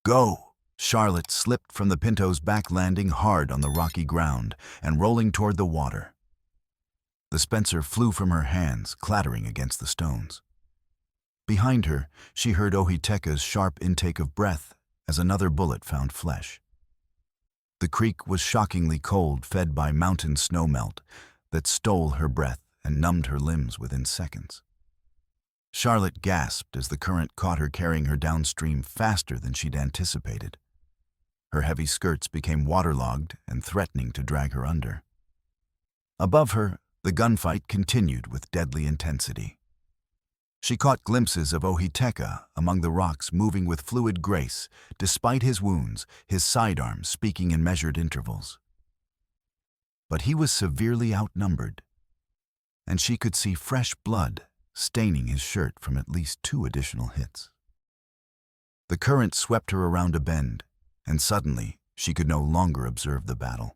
"Go!" Charlotte slipped from the Pinto's back, landing hard on the rocky ground and rolling toward the water. The Spencer flew from her hands, clattering against the stones. Behind her, she heard Ohiteka's sharp intake of breath as another bullet found flesh. The creek was shockingly cold, fed by mountain snowmelt that stole her breath and numbed her limbs within seconds. Charlotte gasped as the current caught her, carrying her downstream faster than she'd anticipated. Her heavy skirts became waterlogged and threatening to drag her under. Above her, the gunfight continued with deadly intensity. She caught glimpses of Ohiteka among the rocks, moving with fluid grace, despite his wounds, his sidearms speaking in measured intervals. But he was severely outnumbered, and she could see fresh blood staining his shirt from at least 2 additional hits. The current swept her around a bend, and suddenly she could no longer observe the battle.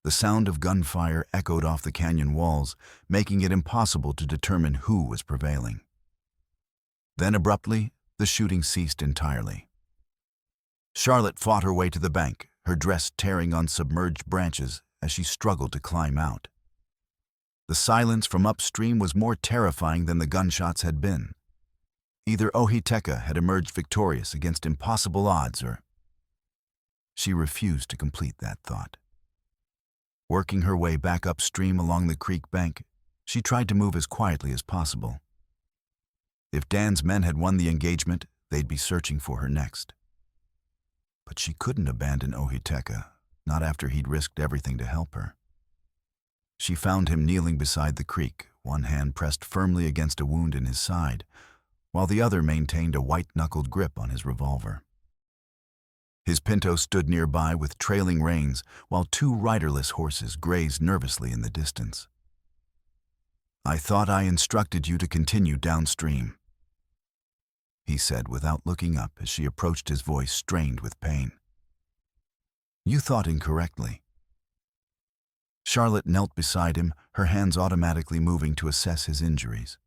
The sound of gunfire echoed off the canyon walls, making it impossible to determine who was prevailing. Then abruptly, the shooting ceased entirely. Charlotte fought her way to the bank, her dress tearing on submerged branches as she struggled to climb out. The silence from upstream was more terrifying than the gunshots had been. Either Ohiteka had emerged victorious against impossible odds, or... She refused to complete that thought. Working her way back upstream along the creek bank, she tried to move as quietly as possible. If Dan's men had won the engagement, they'd be searching for her next. But she couldn't abandon Ohiteka, not after he'd risked everything to help her. She found him kneeling beside the creek, one hand pressed firmly against a wound in his side, while the other maintained a white-knuckled grip on his revolver. His pinto stood nearby with trailing reins, while 2 riderless horses grazed nervously in the distance. "I thought I instructed you to continue downstream," he said without looking up as she approached, his voice strained with pain. "You thought incorrectly." Charlotte knelt beside him, her hands automatically moving to assess his injuries.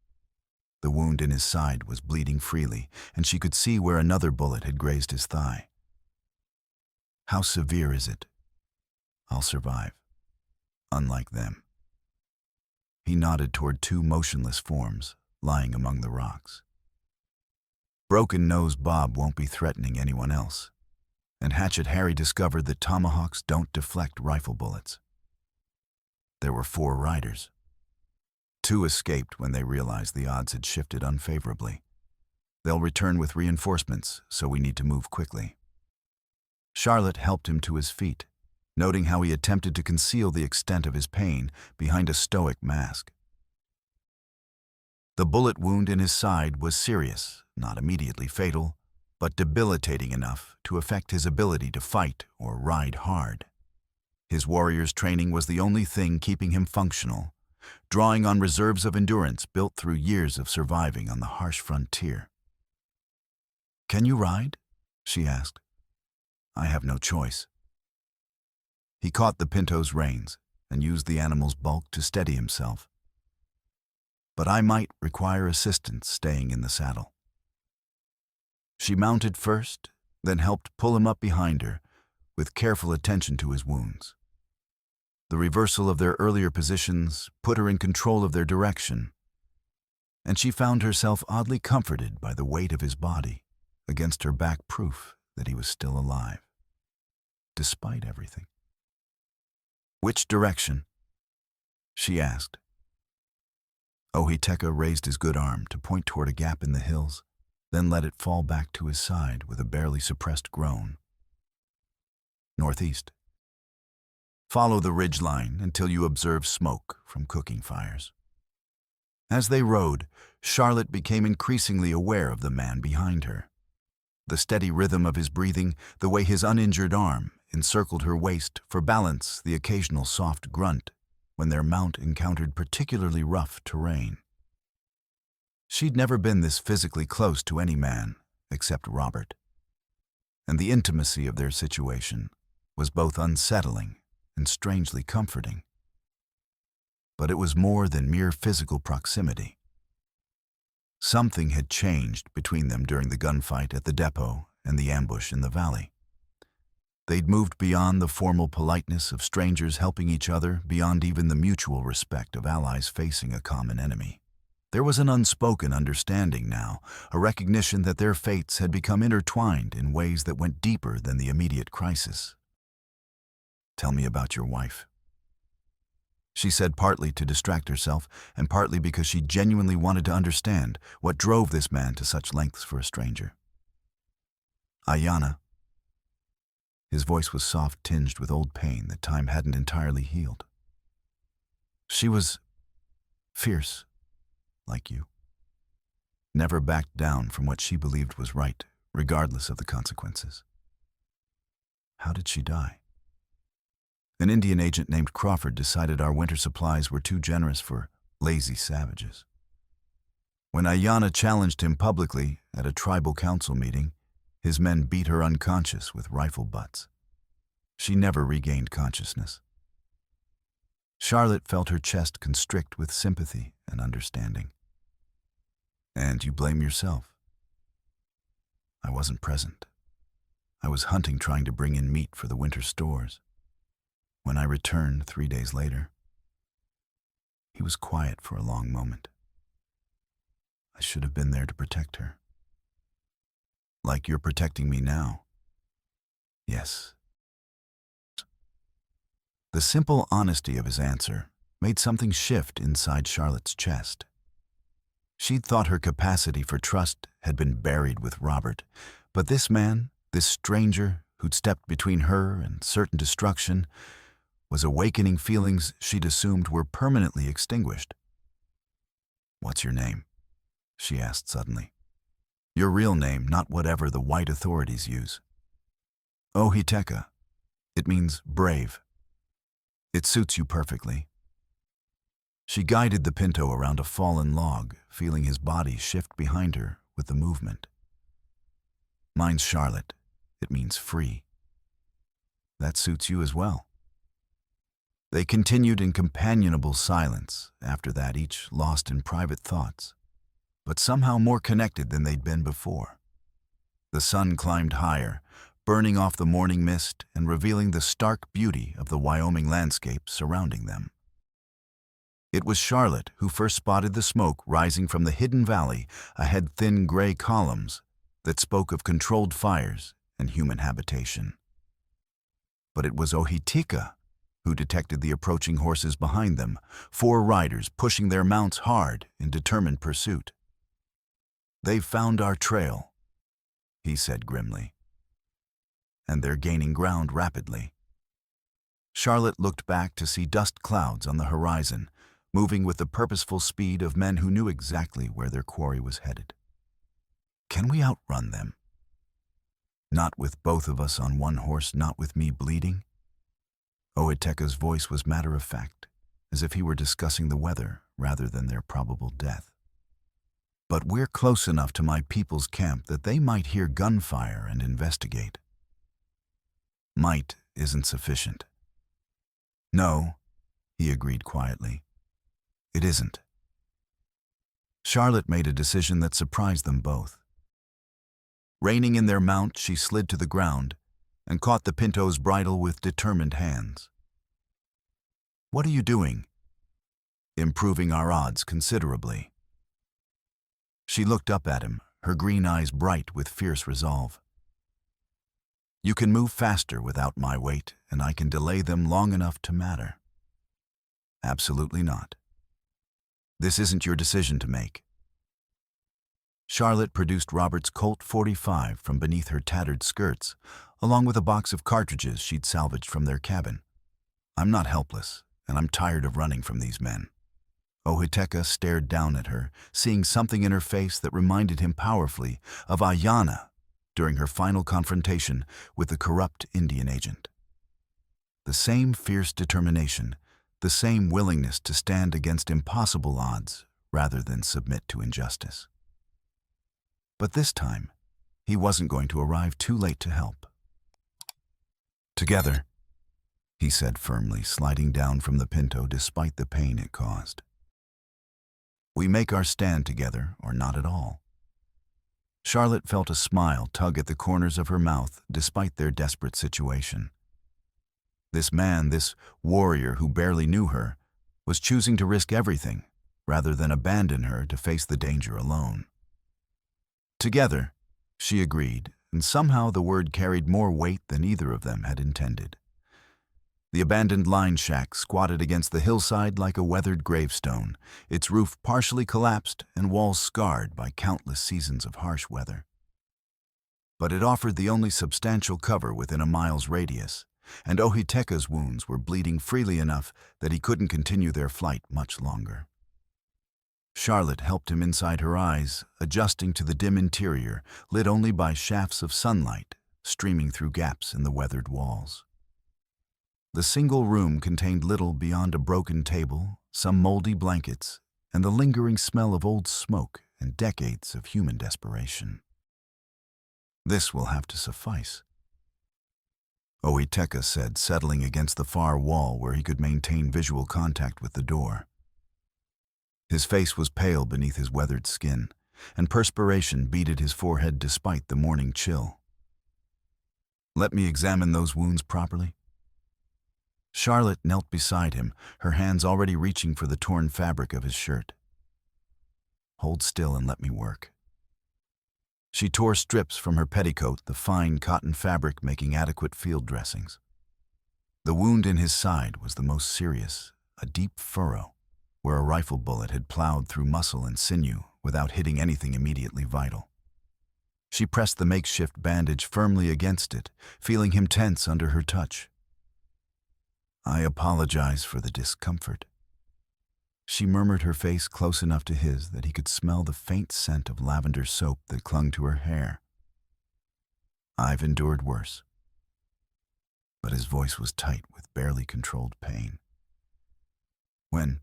The wound in his side was bleeding freely, and she could see where another bullet had grazed his thigh. "How severe is it?" "I'll survive. Unlike them." He nodded toward 2 motionless forms lying among the rocks. Broken Nose Bob won't be threatening anyone else, and Hatchet Harry discovered that tomahawks don't deflect rifle bullets. There were 4 riders. 2 escaped when they realized the odds had shifted unfavorably. They'll return with reinforcements, so we need to move quickly. Charlotte helped him to his feet, noting how he attempted to conceal the extent of his pain behind a stoic mask. The bullet wound in his side was serious, not immediately fatal, but debilitating enough to affect his ability to fight or ride hard. His warrior's training was the only thing keeping him functional, drawing on reserves of endurance built through years of surviving on the harsh frontier. "Can you ride?" she asked. "I have no choice." He caught the pinto's reins and used the animal's bulk to steady himself. "But I might require assistance staying in the saddle." She mounted first, then helped pull him up behind her, with careful attention to his wounds. The reversal of their earlier positions put her in control of their direction, and she found herself oddly comforted by the weight of his body against her back, proof that he was still alive, despite everything. Which direction? She asked. Ohiteka raised his good arm to point toward a gap in the hills, then let it fall back to his side with a barely suppressed groan. Northeast. Follow the ridge line until you observe smoke from cooking fires. As they rode, Charlotte became increasingly aware of the man behind her. The steady rhythm of his breathing, the way his uninjured arm encircled her waist for balance, the occasional soft grunt when their mount encountered particularly rough terrain. She'd never been this physically close to any man except Robert, and the intimacy of their situation was both unsettling and strangely comforting. But it was more than mere physical proximity. Something had changed between them during the gunfight at the depot and the ambush in the valley. They'd moved beyond the formal politeness of strangers helping each other, beyond even the mutual respect of allies facing a common enemy. There was an unspoken understanding now, a recognition that their fates had become intertwined in ways that went deeper than the immediate crisis. "Tell me about your wife," she said, partly to distract herself and partly because she genuinely wanted to understand what drove this man to such lengths for a stranger. "Ayanna." His voice was soft, tinged with old pain that time hadn't entirely healed. "She was fierce, like you. Never backed down from what she believed was right, regardless of the consequences." "How did she die?" "An Indian agent named Crawford decided our winter supplies were too generous for lazy savages. When Ayanna challenged him publicly at a tribal council meeting, his men beat her unconscious with rifle butts. She never regained consciousness." Charlotte felt her chest constrict with sympathy and understanding. "And you blame yourself?" "I wasn't present. I was hunting, trying to bring in meat for the winter stores. When I returned 3 days later..." He was quiet for a long moment. "I should have been there to protect her." "Like you're protecting me now?" "Yes." The simple honesty of his answer made something shift inside Charlotte's chest. She'd thought her capacity for trust had been buried with Robert, but this man, this stranger who'd stepped between her and certain destruction, was awakening feelings she'd assumed were permanently extinguished. "What's your name?" she asked suddenly. "Your real name, not whatever the white authorities use." "Ohiteka. It means brave. It suits you perfectly." She guided the pinto around a fallen log, feeling his body shift behind her with the movement. "Mine's Charlotte. It means free. That suits you as well." They continued in companionable silence after that, each lost in private thoughts, but somehow more connected than they'd been before. The sun climbed higher, burning off the morning mist and revealing the stark beauty of the Wyoming landscape surrounding them. It was Charlotte who first spotted the smoke rising from the hidden valley ahead, thin gray columns that spoke of controlled fires and human habitation. But it was Ohiteka who detected the approaching horses behind them, 4 riders pushing their mounts hard in determined pursuit. "They've found our trail," he said grimly. "And they're gaining ground rapidly." Charlotte looked back to see dust clouds on the horizon, moving with the purposeful speed of men who knew exactly where their quarry was headed. "Can we outrun them?" "Not with both of us on one horse, not with me bleeding." Ohiteka's voice was matter-of-fact, as if he were discussing the weather rather than their probable death. "But we're close enough to my people's camp that they might hear gunfire and investigate." "Might isn't sufficient." "No," he agreed quietly. "It isn't." Charlotte made a decision that surprised them both. Reining in their mount, she slid to the ground and caught the pinto's bridle with determined hands. "What are you doing?" "Improving our odds considerably." She looked up at him, her green eyes bright with fierce resolve. You can move faster without my weight, and I can delay them long enough to matter. Absolutely not. This isn't your decision to make. Charlotte produced Robert's Colt .45 from beneath her tattered skirts, along with a box of cartridges she'd salvaged from their cabin. I'm not helpless, and I'm tired of running from these men. Ohiteka stared down at her, seeing something in her face that reminded him powerfully of Ayanna during her final confrontation with the corrupt Indian agent. The same fierce determination, the same willingness to stand against impossible odds rather than submit to injustice. But this time, he wasn't going to arrive too late to help. Together, he said firmly, sliding down from the Pinto despite the pain it caused. We make our stand together, or not at all. Charlotte felt a smile tug at the corners of her mouth despite their desperate situation. This man, this warrior who barely knew her, was choosing to risk everything rather than abandon her to face the danger alone. Together, she agreed, and somehow the word carried more weight than either of them had intended. The abandoned line shack squatted against the hillside like a weathered gravestone, its roof partially collapsed and walls scarred by countless seasons of harsh weather. But it offered the only substantial cover within a mile's radius, and Ohiteka's wounds were bleeding freely enough that he couldn't continue their flight much longer. Charlotte helped him inside her eyes, adjusting to the dim interior, lit only by shafts of sunlight streaming through gaps in the weathered walls. The single room contained little beyond a broken table, some moldy blankets, and the lingering smell of old smoke and decades of human desperation. This will have to suffice, Ohiteka said, settling against the far wall where he could maintain visual contact with the door. His face was pale beneath his weathered skin, and perspiration beaded his forehead despite the morning chill. Let me examine those wounds properly. Charlotte knelt beside him, her hands already reaching for the torn fabric of his shirt. Hold still and let me work. She tore strips from her petticoat, the fine cotton fabric making adequate field dressings. The wound in his side was the most serious, a deep furrow, where a rifle bullet had plowed through muscle and sinew without hitting anything immediately vital. She pressed the makeshift bandage firmly against it, feeling him tense under her touch. I apologize for the discomfort. She murmured, her face close enough to his that he could smell the faint scent of lavender soap that clung to her hair. I've endured worse. But his voice was tight with barely controlled pain. When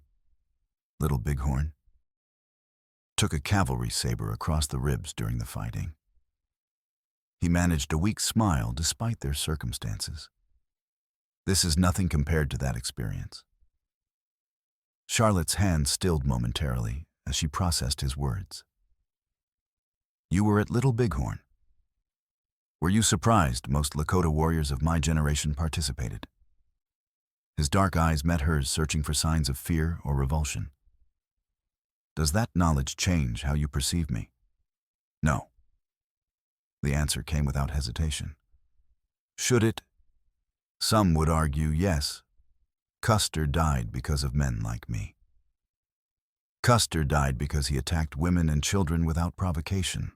Little Bighorn took a cavalry saber across the ribs during the fighting. He managed a weak smile despite their circumstances. This is nothing compared to that experience. Charlotte's hand stilled momentarily as she processed his words. You were at Little Bighorn. Were you surprised most Lakota warriors of my generation participated? His dark eyes met hers, searching for signs of fear or revulsion. Does that knowledge change how you perceive me? No. The answer came without hesitation. Should it? Some would argue yes. Custer died because of men like me. Custer died because he attacked women and children without provocation.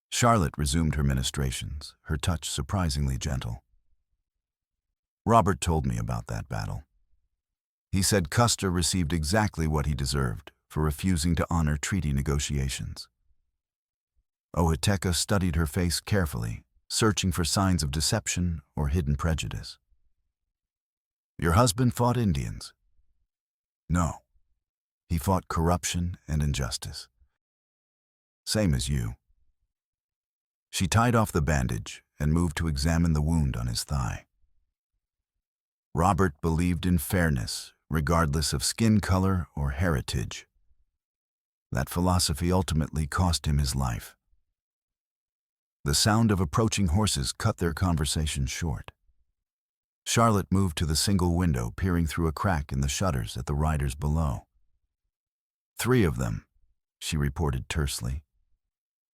Charlotte resumed her ministrations, her touch surprisingly gentle. Robert told me about that battle. He said Custer received exactly what he deserved for refusing to honor treaty negotiations. Ohiteka studied her face carefully, searching for signs of deception or hidden prejudice. Your husband fought Indians? No. He fought corruption and injustice. Same as you. She tied off the bandage and moved to examine the wound on his thigh. Robert believed in fairness, regardless of skin color or heritage. That philosophy ultimately cost him his life. The sound of approaching horses cut their conversation short. Charlotte moved to the single window, peering through a crack in the shutters at the riders below. 3 of them, she reported tersely.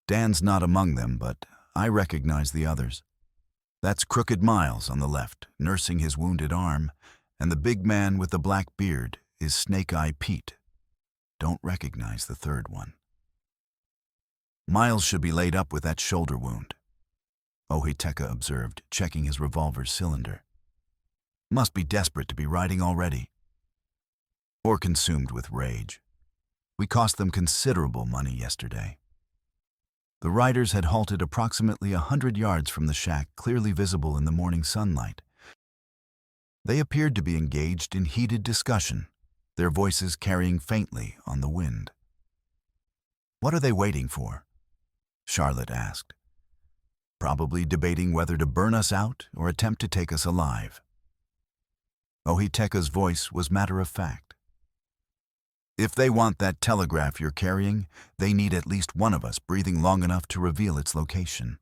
Dan's not among them, but I recognize the others. That's Crooked Miles on the left, nursing his wounded arm, and the big man with the black beard is Snake-Eye Pete. Don't recognize the third one. Miles should be laid up with that shoulder wound, Ohiteka observed, checking his revolver's cylinder. Must be desperate to be riding already. Or consumed with rage. We cost them considerable money yesterday. The riders had halted approximately 100 yards from the shack, clearly visible in the morning sunlight. They appeared to be engaged in heated discussion, their voices carrying faintly on the wind. "What are they waiting for?" Charlotte asked. "Probably debating whether to burn us out or attempt to take us alive." Ohiteka's voice was matter-of-fact. "If they want that telegraph you're carrying, they need at least one of us breathing long enough to reveal its location."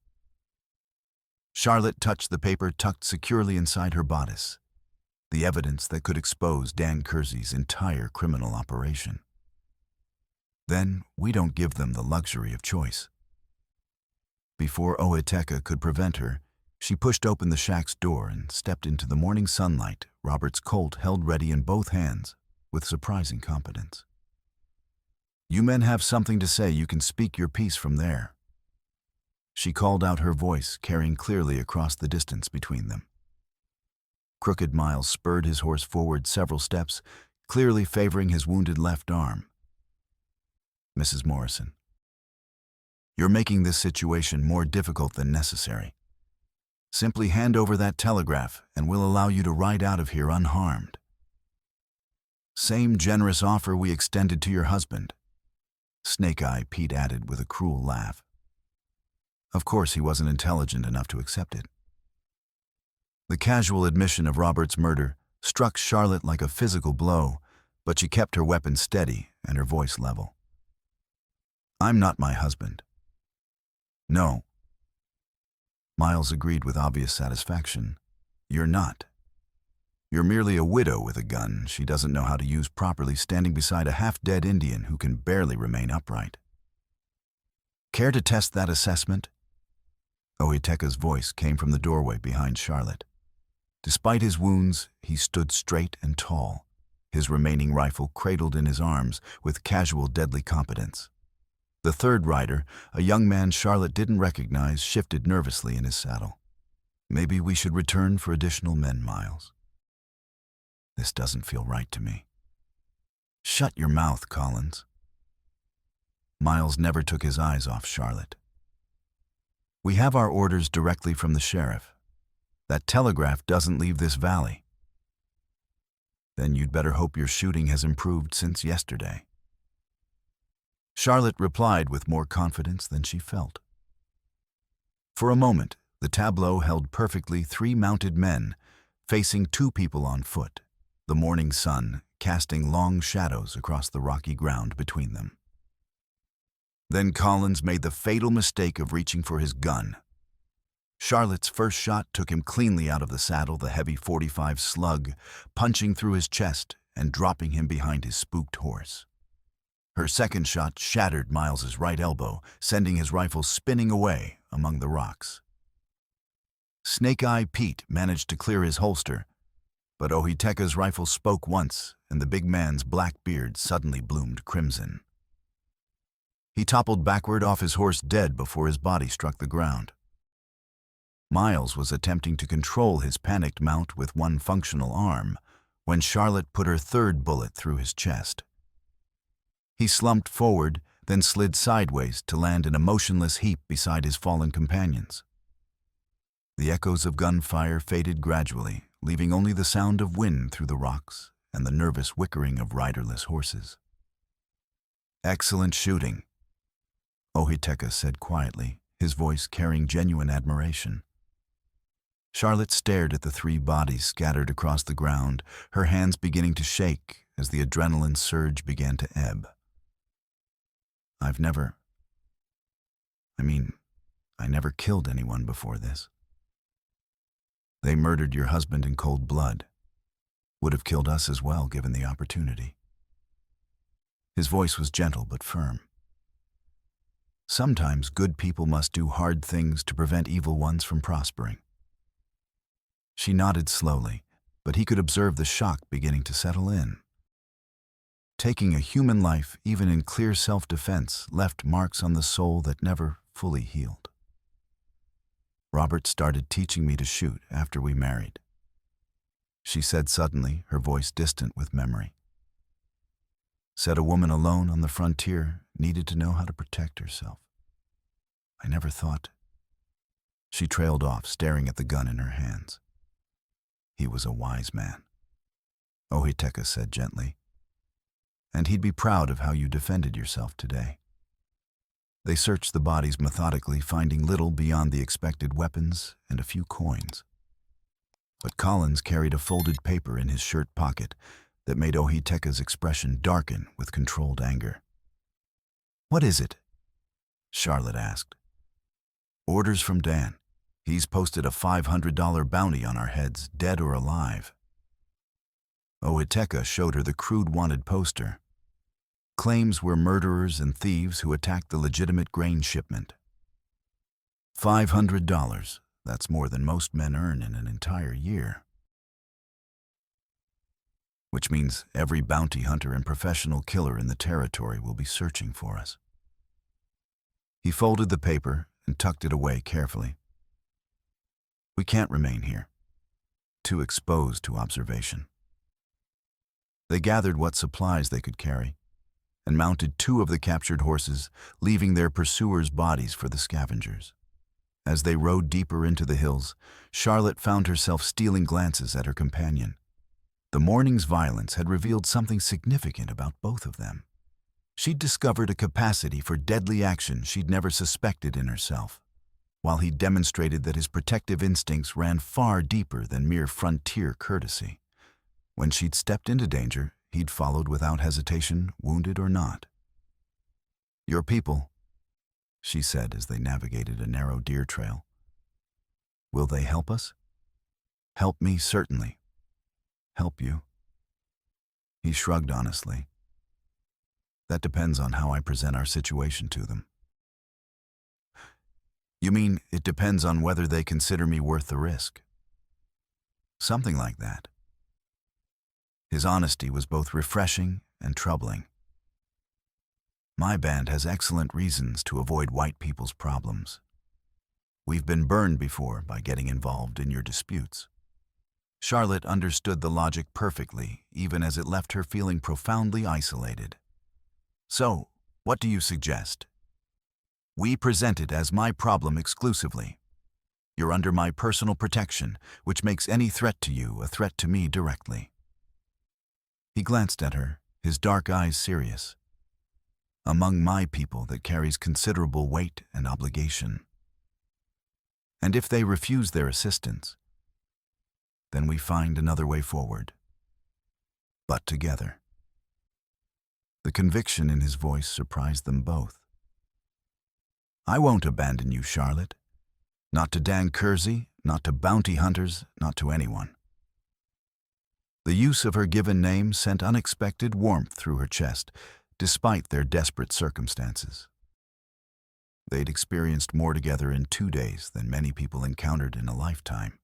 Charlotte touched the paper tucked securely inside her bodice, the evidence that could expose Dan Kersey's entire criminal operation. "Then we don't give them the luxury of choice." Before Ohiteka could prevent her, she pushed open the shack's door and stepped into the morning sunlight, Robert's Colt held ready in both hands, with surprising competence. "You men have something to say, you can speak your piece from there." She called out, her voice carrying clearly across the distance between them. Crooked Miles spurred his horse forward several steps, clearly favoring his wounded left arm. "Mrs. Morrison, you're making this situation more difficult than necessary. Simply hand over that telegraph and we'll allow you to ride out of here unharmed." "Same generous offer we extended to your husband," Snake-Eye Pete added with a cruel laugh. Of course he wasn't intelligent enough to accept it. The casual admission of Robert's murder struck Charlotte like a physical blow, but she kept her weapon steady and her voice level. "I'm not my husband." "No." Miles agreed with obvious satisfaction. "You're not. You're merely a widow with a gun she doesn't know how to use properly, standing beside a half-dead Indian who can barely remain upright." "Care to test that assessment?" Ohiteka's voice came from the doorway behind Charlotte. Despite his wounds, he stood straight and tall, his remaining rifle cradled in his arms with casual, deadly competence. The third rider, a young man Charlotte didn't recognize, shifted nervously in his saddle. "Maybe we should return for additional men, Miles. This doesn't feel right to me." "Shut your mouth, Collins." Miles never took his eyes off Charlotte. "We have our orders directly from the sheriff. That telegraph doesn't leave this valley." "Then you'd better hope your shooting has improved since yesterday." Charlotte replied with more confidence than she felt. For a moment, the tableau held perfectly 3 mounted men facing 2 people on foot, the morning sun casting long shadows across the rocky ground between them. Then Collins made the fatal mistake of reaching for his gun. Charlotte's first shot took him cleanly out of the saddle, the heavy .45 slug punching through his chest and dropping him behind his spooked horse. Her second shot shattered Miles's right elbow, sending his rifle spinning away among the rocks. Snake-Eye Pete managed to clear his holster, but Ohiteka's rifle spoke once, and the big man's black beard suddenly bloomed crimson. He toppled backward off his horse dead before his body struck the ground. Miles was attempting to control his panicked mount with one functional arm when Charlotte put her third bullet through his chest. He slumped forward, then slid sideways to land in a motionless heap beside his fallen companions. The echoes of gunfire faded gradually, leaving only the sound of wind through the rocks and the nervous whickering of riderless horses. "Excellent shooting," Ohiteka said quietly, his voice carrying genuine admiration. Charlotte stared at the 3 bodies scattered across the ground, her hands beginning to shake as the adrenaline surge began to ebb. I never killed anyone before this." "They murdered your husband in cold blood. Would have killed us as well, given the opportunity." His voice was gentle but firm. "Sometimes good people must do hard things to prevent evil ones from prospering. She nodded slowly, but he could observe the shock beginning to settle in. Taking a human life, even in clear self-defense, left marks on the soul that never fully healed. Robert started teaching me to shoot after we married, she said suddenly, her voice distant with memory. Said a woman alone on the frontier needed to know how to protect herself. I never thought. She trailed off, staring at the gun in her hands. He was a wise man, Ohiteka said gently. And he'd be proud of how you defended yourself today. They searched the bodies methodically, finding little beyond the expected weapons and a few coins. But Collins carried a folded paper in his shirt pocket that made Ohiteka's expression darken with controlled anger. "What is it?" Charlotte asked. "Orders from Dan. He's posted a $500 bounty on our heads, dead or alive." Ohiteka showed her the crude wanted poster. Claims we're murderers and thieves who attacked the legitimate grain shipment. $500. That's more than most men earn in an entire year. Which means every bounty hunter and professional killer in the territory will be searching for us. He folded the paper and tucked it away carefully. We can't remain here, too exposed to observation. They gathered what supplies they could carry and mounted 2 of the captured horses, leaving their pursuers' bodies for the scavengers. As they rode deeper into the hills, Charlotte found herself stealing glances at her companion. The morning's violence had revealed something significant about both of them. She'd discovered a capacity for deadly action she'd never suspected in herself, while he demonstrated that his protective instincts ran far deeper than mere frontier courtesy. When she'd stepped into danger, he'd followed without hesitation, wounded or not. "Your people," she said as they navigated a narrow deer trail. "Will they help us?" "Help me, certainly. Help you?" He shrugged honestly. "That depends on how I present our situation to them." "You mean it depends on whether they consider me worth the risk?" "Something like that." His honesty was both refreshing and troubling. "My band has excellent reasons to avoid white people's problems. We've been burned before by getting involved in your disputes." Charlotte understood the logic perfectly, even as it left her feeling profoundly isolated. "So, what do you suggest?" "We present it as my problem exclusively. You're under my personal protection, which makes any threat to you a threat to me directly." He glanced at her, his dark eyes serious. "Among my people that carries considerable weight and obligation. And if they refuse their assistance, then we find another way forward. But together." The conviction in his voice surprised them both. "I won't abandon you, Charlotte. Not to Dan Kersey, not to bounty hunters, not to anyone." The use of her given name sent unexpected warmth through her chest, despite their desperate circumstances. They'd experienced more together in 2 days than many people encountered in a lifetime.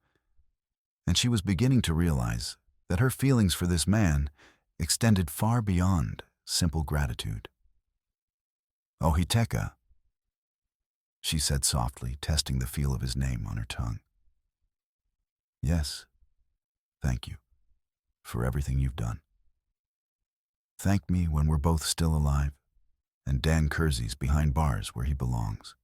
And she was beginning to realize that her feelings for this man extended far beyond simple gratitude. "Ohiteka," she said softly, testing the feel of his name on her tongue. "Yes, thank you for everything you've done. Thank me when we're both still alive, and Dan Kersey's behind bars where he belongs."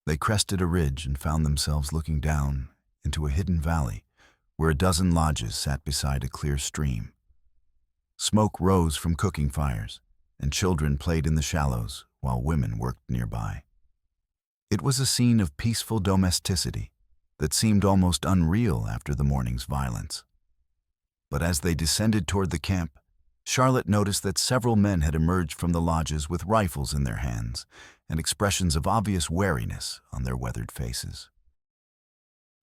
They crested a ridge and found themselves looking down into a hidden valley where a dozen lodges sat beside a clear stream. Smoke rose from cooking fires, and children played in the shallows while women worked nearby. It was a scene of peaceful domesticity that seemed almost unreal after the morning's violence. But as they descended toward the camp, Charlotte noticed that several men had emerged from the lodges with rifles in their hands and expressions of obvious wariness on their weathered faces.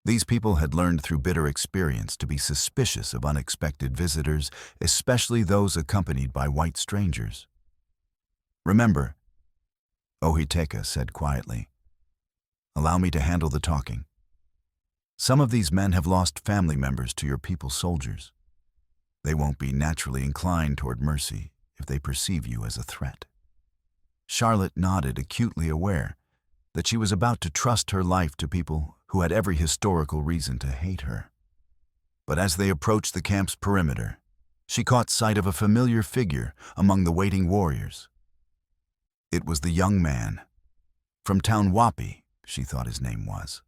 These people had learned through bitter experience to be suspicious of unexpected visitors, especially those accompanied by white strangers. "Remember," Ohiteka said quietly, "allow me to handle the talking. Some of these men have lost family members to your people's soldiers. They won't be naturally inclined toward mercy if they perceive you as a threat." Charlotte nodded, acutely aware that she was about to trust her life to people who had every historical reason to hate her. But as they approached the camp's perimeter, she caught sight of a familiar figure among the waiting warriors. It was the young man from town Wapi, she thought his name was.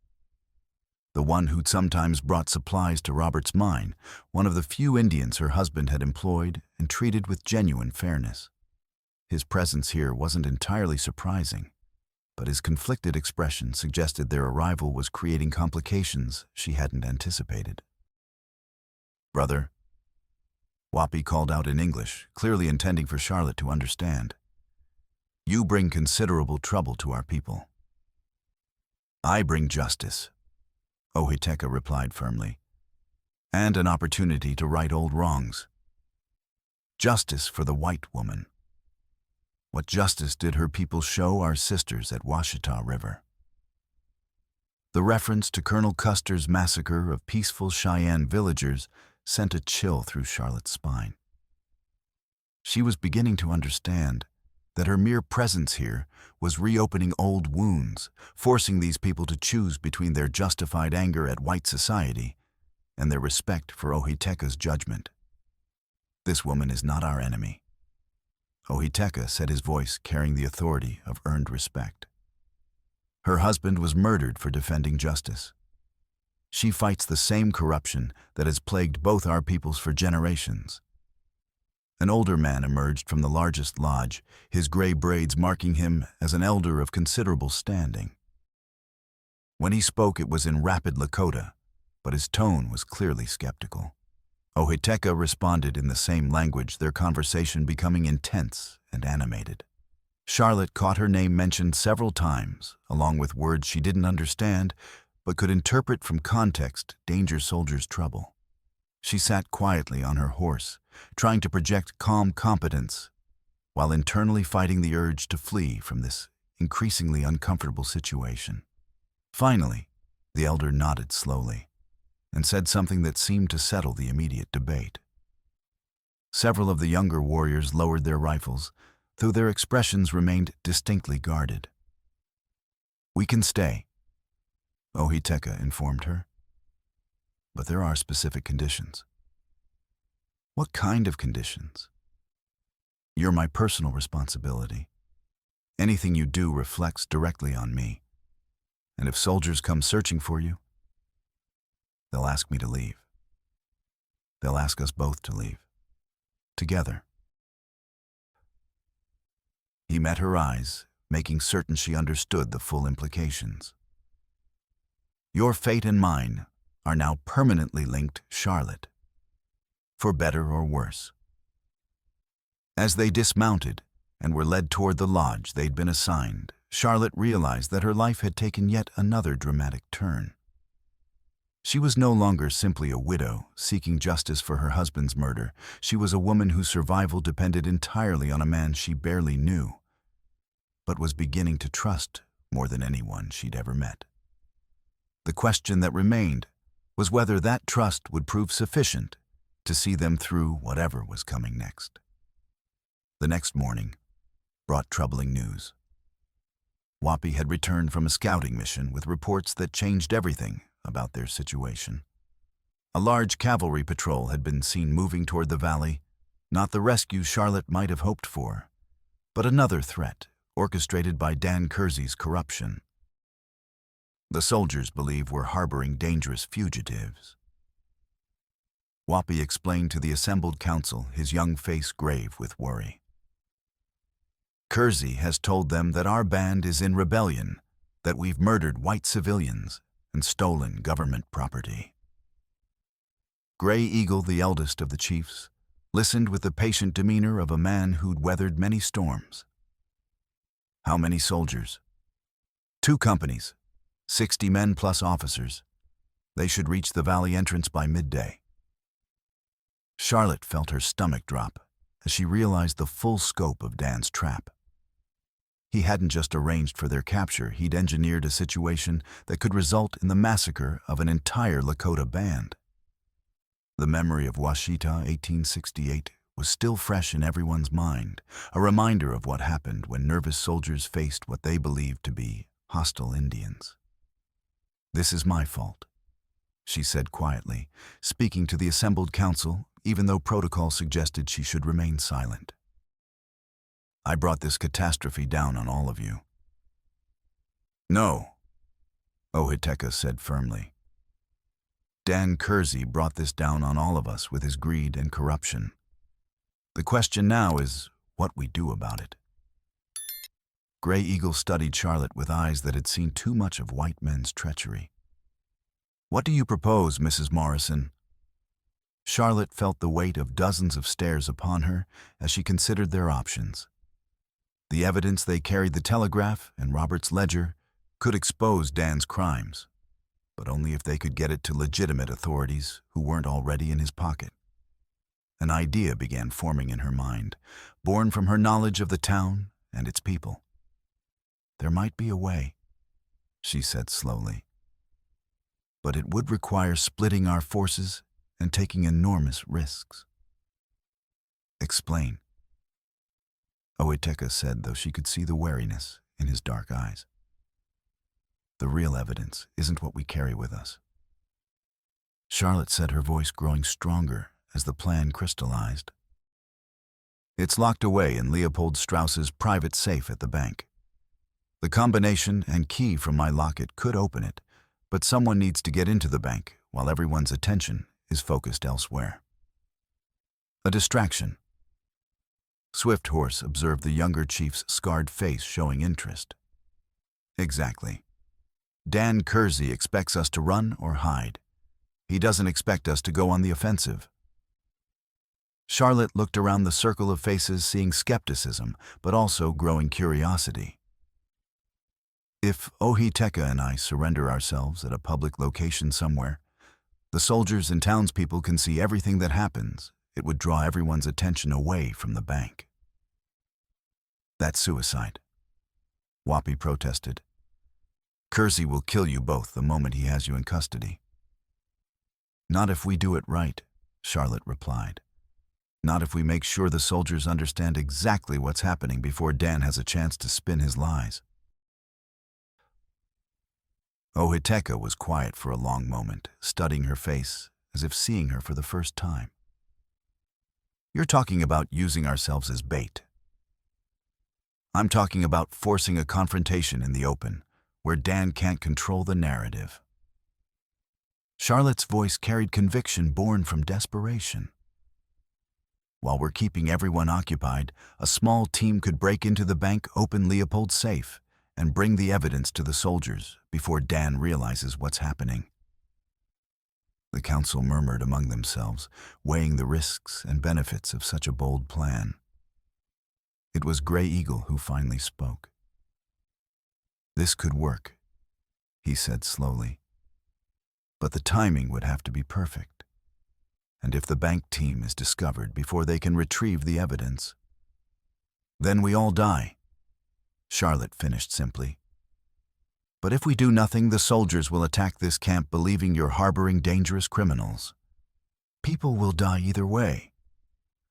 The one who'd sometimes brought supplies to Robert's mine, one of the few Indians her husband had employed and treated with genuine fairness. His presence here wasn't entirely surprising, but his conflicted expression suggested their arrival was creating complications she hadn't anticipated. "Brother," Wapi called out in English, clearly intending for Charlotte to understand, "you bring considerable trouble to our people." "I bring justice," Ohiteka replied firmly, "and an opportunity to right old wrongs. Justice for the white woman. What justice did her people show our sisters at Washita River?" The reference to Colonel Custer's massacre of peaceful Cheyenne villagers sent a chill through Charlotte's spine. She was beginning to understand that her mere presence here was reopening old wounds, forcing these people to choose between their justified anger at white society and their respect for Ohiteka's judgment. "This woman is not our enemy," Ohiteka said, his voice carrying the authority of earned respect. "Her husband was murdered for defending justice. She fights the same corruption that has plagued both our peoples for generations." An older man emerged from the largest lodge, his gray braids marking him as an elder of considerable standing. When he spoke, it was in rapid Lakota, but his tone was clearly skeptical. Ohiteka responded in the same language, their conversation becoming intense and animated. Charlotte caught her name mentioned several times, along with words she didn't understand, but could interpret from context danger soldiers' trouble. She sat quietly on her horse, trying to project calm competence, while internally fighting the urge to flee from this increasingly uncomfortable situation. Finally, the elder nodded slowly and said something that seemed to settle the immediate debate. Several of the younger warriors lowered their rifles, though their expressions remained distinctly guarded. "We can stay," Ohiteka informed her. "But there are specific conditions." "What kind of conditions?" "You're my personal responsibility. Anything you do reflects directly on me. And if soldiers come searching for you, they'll ask me to leave. They'll ask us both to leave. Together." He met her eyes, making certain she understood the full implications. "Your fate and mine are now permanently linked, Charlotte. For better or worse." As they dismounted and were led toward the lodge they'd been assigned, Charlotte realized that her life had taken yet another dramatic turn. She was no longer simply a widow seeking justice for her husband's murder. She was a woman whose survival depended entirely on a man she barely knew, but was beginning to trust more than anyone she'd ever met. The question that remained was whether that trust would prove sufficient to see them through whatever was coming next. The next morning brought troubling news. Wapi had returned from a scouting mission with reports that changed everything about their situation. A large cavalry patrol had been seen moving toward the valley, not the rescue Charlotte might have hoped for, but another threat orchestrated by Dan Kersey's corruption. The soldiers believed were harboring dangerous fugitives. Wapi explained to the assembled council, his young face grave with worry. "Kersey has told them that our band is in rebellion, that we've murdered white civilians and stolen government property." Gray Eagle, the eldest of the chiefs, listened with the patient demeanor of a man who'd weathered many storms. "How many soldiers?" "2 companies, 60 men plus officers. They should reach the valley entrance by midday." Charlotte felt her stomach drop as she realized the full scope of Dan's trap. He hadn't just arranged for their capture, he'd engineered a situation that could result in the massacre of an entire Lakota band. The memory of Washita, 1868, was still fresh in everyone's mind, a reminder of what happened when nervous soldiers faced what they believed to be hostile Indians. "This is my fault," she said quietly, speaking to the assembled council, even though protocol suggested she should remain silent. "I brought this catastrophe down on all of you." "No," Ohiteka said firmly. "Dan Kersey brought this down on all of us with his greed and corruption. The question now is what we do about it." Gray Eagle studied Charlotte with eyes that had seen too much of white men's treachery. "What do you propose, Mrs. Morrison?" Charlotte felt the weight of dozens of stares upon her as she considered their options. The evidence they carried, the telegraph and Robert's ledger, could expose Dan's crimes, but only if they could get it to legitimate authorities who weren't already in his pocket. An idea began forming in her mind, born from her knowledge of the town and its people. "There might be a way," she said slowly, "but it would require splitting our forces and taking enormous risks." "Explain," Ohiteka said, though she could see the wariness in his dark eyes. "The real evidence isn't what we carry with us." Charlotte said, her voice growing stronger as the plan crystallized. "It's locked away in Leopold Strauss's private safe at the bank. The combination and key from my locket could open it, but someone needs to get into the bank while everyone's attention is focused elsewhere. A distraction." Swift Horse observed the younger chief's scarred face, showing interest. "Exactly. Dan Kersey expects us to run or hide. He doesn't expect us to go on the offensive." Charlotte looked around the circle of faces, seeing skepticism, but also growing curiosity. "If Ohiteka and I surrender ourselves at a public location somewhere, the soldiers and townspeople can see everything that happens. It would draw everyone's attention away from the bank." "That's suicide," Wapi protested. "Kersey will kill you both the moment he has you in custody." "Not if we do it right," Charlotte replied. "Not if we make sure the soldiers understand exactly what's happening before Dan has a chance to spin his lies." Ohiteka was quiet for a long moment, studying her face as if seeing her for the first time. "You're talking about using ourselves as bait. I'm talking about forcing a confrontation in the open, where Dan can't control the narrative." Charlotte's voice carried conviction born from desperation. "While we're keeping everyone occupied, a small team could break into the bank, open Leopold's safe, and bring the evidence to the soldiers before Dan realizes what's happening." The council murmured among themselves, weighing the risks and benefits of such a bold plan. It was Gray Eagle who finally spoke. "This could work," he said slowly. "But the timing would have to be perfect. And if the bank team is discovered before they can retrieve the evidence, then we all die," Charlotte finished simply. "But if we do nothing, the soldiers will attack this camp believing you're harboring dangerous criminals. People will die either way.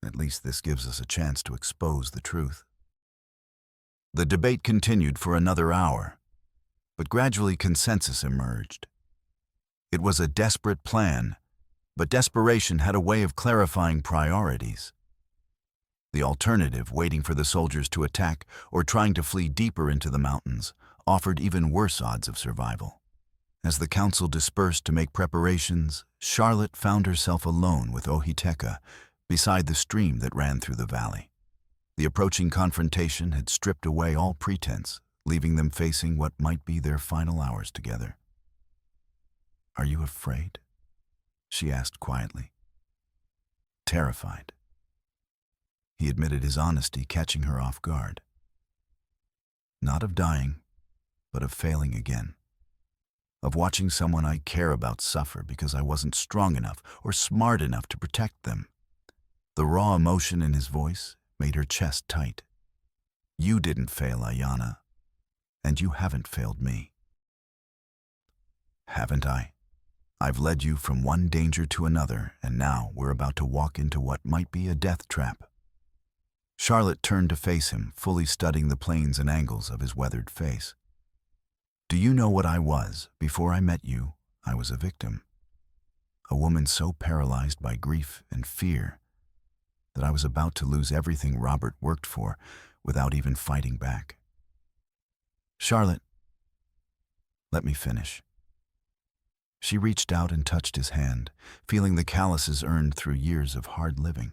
At least this gives us a chance to expose the truth." The debate continued for another hour, but gradually consensus emerged. It was a desperate plan, but desperation had a way of clarifying priorities. The alternative, waiting for the soldiers to attack or trying to flee deeper into the mountains, offered even worse odds of survival. As the council dispersed to make preparations, Charlotte found herself alone with Ohiteka beside the stream that ran through the valley. The approaching confrontation had stripped away all pretense, leaving them facing what might be their final hours together. "Are you afraid?" she asked quietly. "Terrified." He admitted his honesty, catching her off guard. "Not of dying, but of failing again. Of watching someone I care about suffer because I wasn't strong enough or smart enough to protect them." The raw emotion in his voice made her chest tight. You didn't fail, Ayanna, and you haven't failed me. Haven't I? I've led you from one danger to another, and now we're about to walk into what might be a death trap. Charlotte turned to face him, fully studying the planes and angles of his weathered face. Do you know what I was? Before I met you, I was a victim. A woman so paralyzed by grief and fear that I was about to lose everything Robert worked for without even fighting back. Charlotte, let me finish. She reached out and touched his hand, feeling the calluses earned through years of hard living.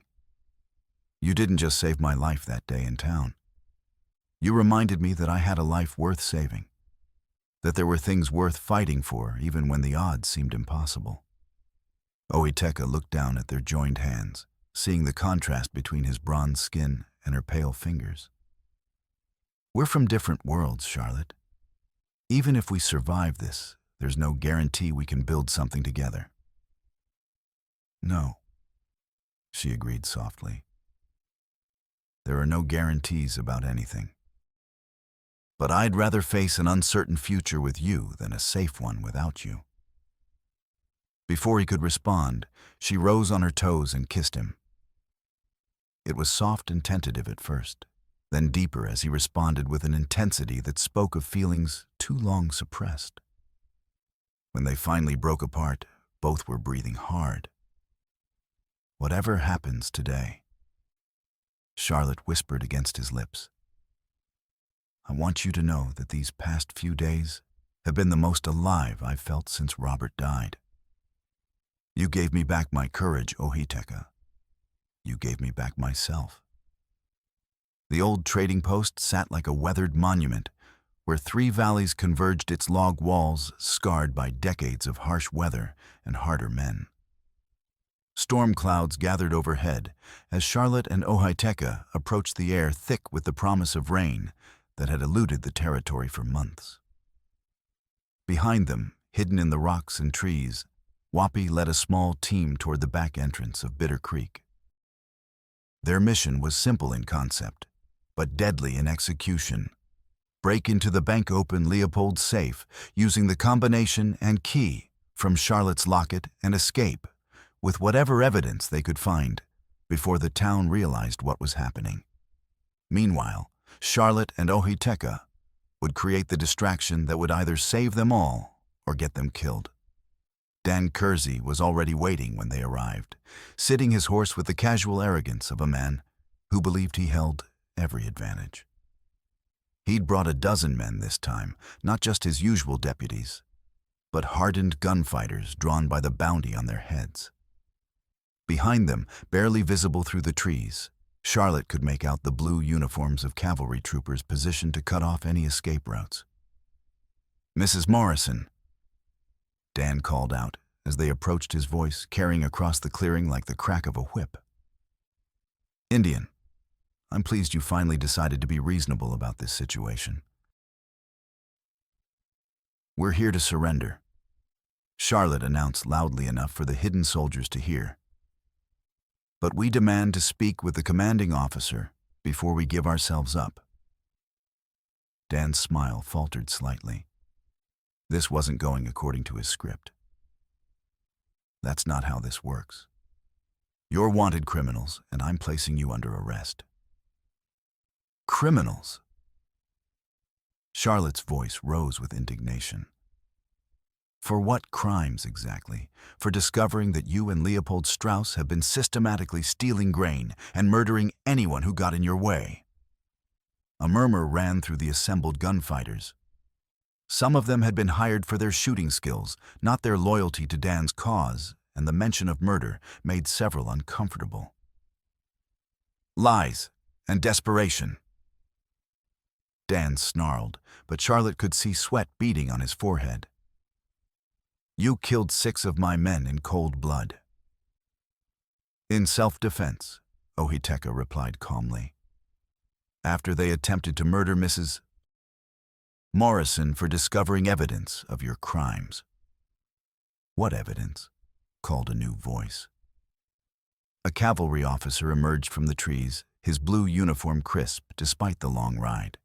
You didn't just save my life that day in town. You reminded me that I had a life worth saving, that there were things worth fighting for even when the odds seemed impossible. Oiteka looked down at their joined hands, seeing the contrast between his bronze skin and her pale fingers. We're from different worlds, Charlotte. Even if we survive this, there's no guarantee we can build something together. No, she agreed softly. There are no guarantees about anything. But I'd rather face an uncertain future with you than a safe one without you. Before he could respond, she rose on her toes and kissed him. It was soft and tentative at first, then deeper as he responded with an intensity that spoke of feelings too long suppressed. When they finally broke apart, both were breathing hard. Whatever happens today, Charlotte whispered against his lips, I want you to know that these past few days have been the most alive I've felt since Robert died. You gave me back my courage, Oiteka. You gave me back myself. The old trading post sat like a weathered monument, where three valleys converged its log walls scarred by decades of harsh weather and harder men. Storm clouds gathered overhead as Charlotte and Oiteka approached the air thick with the promise of rain that had eluded the territory for months. Behind them, hidden in the rocks and trees, Wapi led a small team toward the back entrance of Bitter Creek. Their mission was simple in concept, but deadly in execution. Break into the bank-open Leopold's safe using the combination and key from Charlotte's locket and escape with whatever evidence they could find before the town realized what was happening. Meanwhile, Charlotte and Oiteka would create the distraction that would either save them all or get them killed. Dan Kersey was already waiting when they arrived, sitting his horse with the casual arrogance of a man who believed he held every advantage. He'd brought a dozen men this time, not just his usual deputies, but hardened gunfighters drawn by the bounty on their heads. Behind them, barely visible through the trees, Charlotte could make out the blue uniforms of cavalry troopers positioned to cut off any escape routes. Mrs. Morrison, Dan called out as they approached, his voice carrying across the clearing like the crack of a whip. Indian, I'm pleased you finally decided to be reasonable about this situation. We're here to surrender, Charlotte announced loudly enough for the hidden soldiers to hear. But we demand to speak with the commanding officer before we give ourselves up. Dan's smile faltered slightly. This wasn't going according to his script. That's not how this works. You're wanted criminals, and I'm placing you under arrest. Criminals? Charlotte's voice rose with indignation. For what crimes exactly? For discovering that you and Leopold Strauss have been systematically stealing grain and murdering anyone who got in your way. A murmur ran through the assembled gunfighters. Some of them had been hired for their shooting skills, not their loyalty to Dan's cause, and the mention of murder made several uncomfortable. Lies and desperation. Dan snarled, but Charlotte could see sweat beading on his forehead. You killed 6 of my men in cold blood. In self-defense, Oiteka replied calmly. After they attempted to murder Mrs. Morrison for discovering evidence of your crimes. What evidence? Called a new voice. A cavalry officer emerged from the trees, his blue uniform crisp despite the long ride.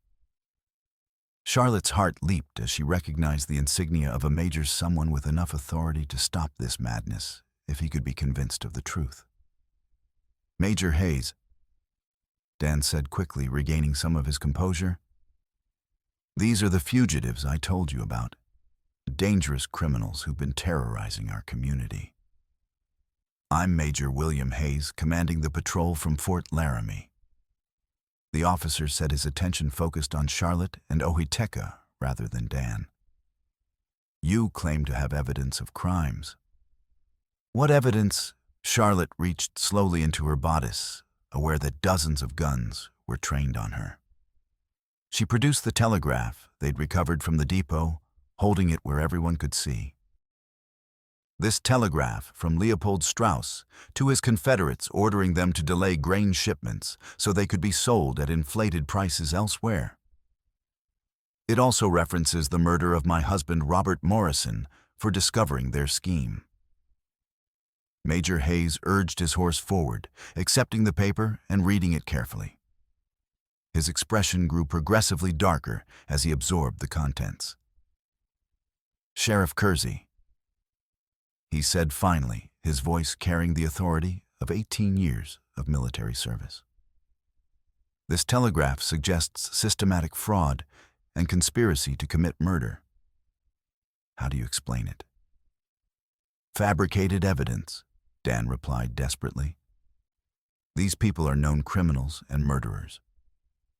Charlotte's heart leaped as she recognized the insignia of a major, someone with enough authority to stop this madness if he could be convinced of the truth. "Major Hayes," Dan said quickly, regaining some of his composure. "These are the fugitives I told you about, dangerous criminals who've been terrorizing our community. I'm Major William Hayes, commanding the patrol from Fort Laramie." The officer said, his attention focused on Charlotte and Ohiteka rather than Dan. "You claim to have evidence of crimes." "What evidence?" Charlotte reached slowly into her bodice, aware that dozens of guns were trained on her. She produced the telegraph they'd recovered from the depot, holding it where everyone could see. This telegraph from Leopold Strauss to his Confederates, ordering them to delay grain shipments so they could be sold at inflated prices elsewhere. It also references the murder of my husband Robert Morrison for discovering their scheme. Major Hayes urged his horse forward, accepting the paper and reading it carefully. His expression grew progressively darker as he absorbed the contents. "Sheriff Kersey," he said finally, his voice carrying the authority of 18 years of military service. "This telegraph suggests systematic fraud and conspiracy to commit murder. How do you explain it?" "Fabricated evidence," Dan replied desperately. "These people are known criminals and murderers.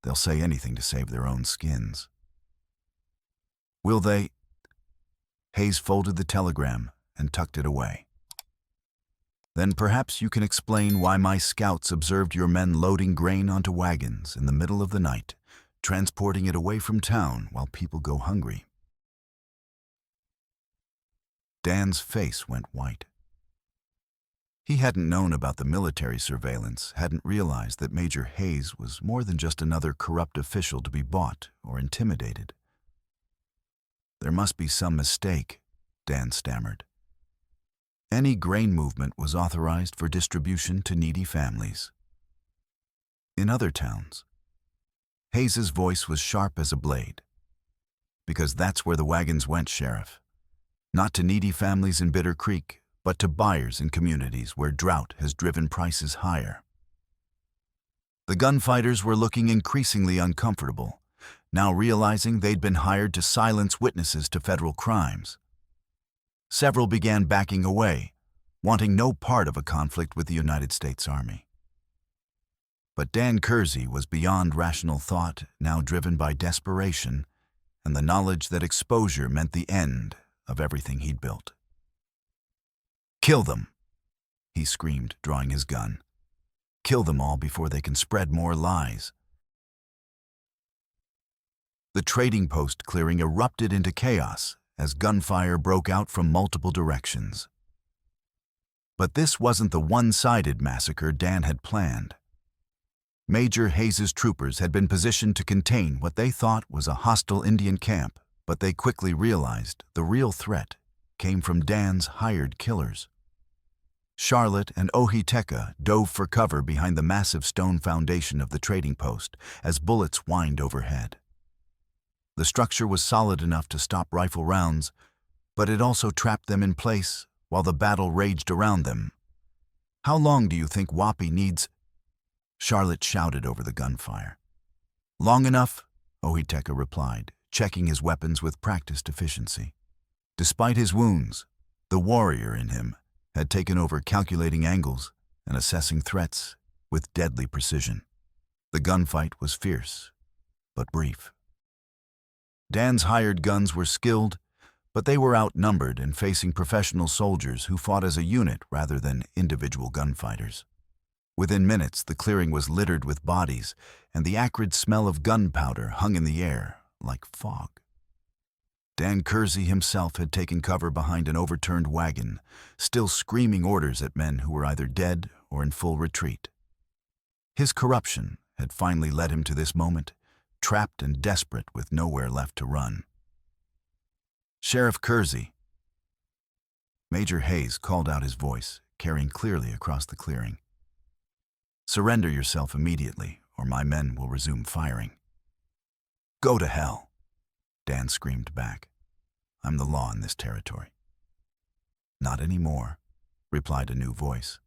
They'll say anything to save their own skins." "Will they?" Hayes folded the telegram and tucked it away. "Then perhaps you can explain why my scouts observed your men loading grain onto wagons in the middle of the night, transporting it away from town while people go hungry." Dan's face went white. He hadn't known about the military surveillance, hadn't realized that Major Hayes was more than just another corrupt official to be bought or intimidated. "There must be some mistake," Dan stammered. "Any grain movement was authorized for distribution to needy families." "In other towns." Hayes's voice was sharp as a blade. "Because that's where the wagons went, Sheriff. Not to needy families in Bitter Creek, but to buyers in communities where drought has driven prices higher." The gunfighters were looking increasingly uncomfortable, now realizing they'd been hired to silence witnesses to federal crimes. Several began backing away, wanting no part of a conflict with the United States Army. But Dan Kersey was beyond rational thought, now driven by desperation and the knowledge that exposure meant the end of everything he'd built. "Kill them," he screamed, drawing his gun. "Kill them all before they can spread more lies." The trading post clearing erupted into chaos as gunfire broke out from multiple directions. But this wasn't the one-sided massacre Dan had planned. Major Hayes's troopers had been positioned to contain what they thought was a hostile Indian camp, but they quickly realized the real threat came from Dan's hired killers. Charlotte and Ohiteka dove for cover behind the massive stone foundation of the trading post as bullets whined overhead. The structure was solid enough to stop rifle rounds, but it also trapped them in place while the battle raged around them. "How long do you think Wapi needs?" Charlotte shouted over the gunfire. "Long enough," Ohiteka replied, checking his weapons with practiced efficiency. Despite his wounds, the warrior in him had taken over calculating angles and assessing threats with deadly precision. The gunfight was fierce, but brief. Dan's hired guns were skilled, but they were outnumbered and facing professional soldiers who fought as a unit rather than individual gunfighters. Within minutes, the clearing was littered with bodies, and the acrid smell of gunpowder hung in the air like fog. Dan Kersey himself had taken cover behind an overturned wagon, still screaming orders at men who were either dead or in full retreat. His corruption had finally led him to this moment, trapped and desperate with nowhere left to run. "Sheriff Kersey." Major Hayes called out his voice, carrying clearly across the clearing. Surrender yourself immediately, or my men will resume firing. Go to hell, Dan screamed back. I'm the law in this territory. Not anymore, replied a new voice.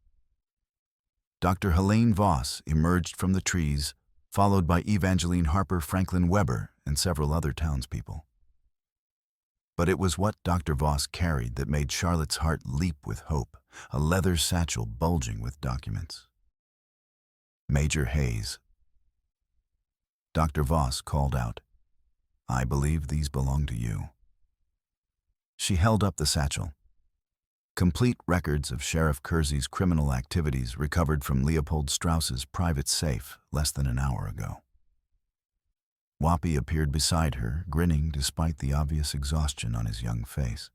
Dr. Helene Voss emerged from the trees, followed by Evangeline Harper Franklin Weber and several other townspeople. But it was what Dr. Voss carried that made Charlotte's heart leap with hope, a leather satchel bulging with documents. Major Hayes. Dr. Voss called out, I believe these belong to you. She held up the satchel. Complete records of Sheriff Kersey's criminal activities recovered from Leopold Strauss's private safe less than an hour ago. Whoppy appeared beside her, grinning despite the obvious exhaustion on his young face.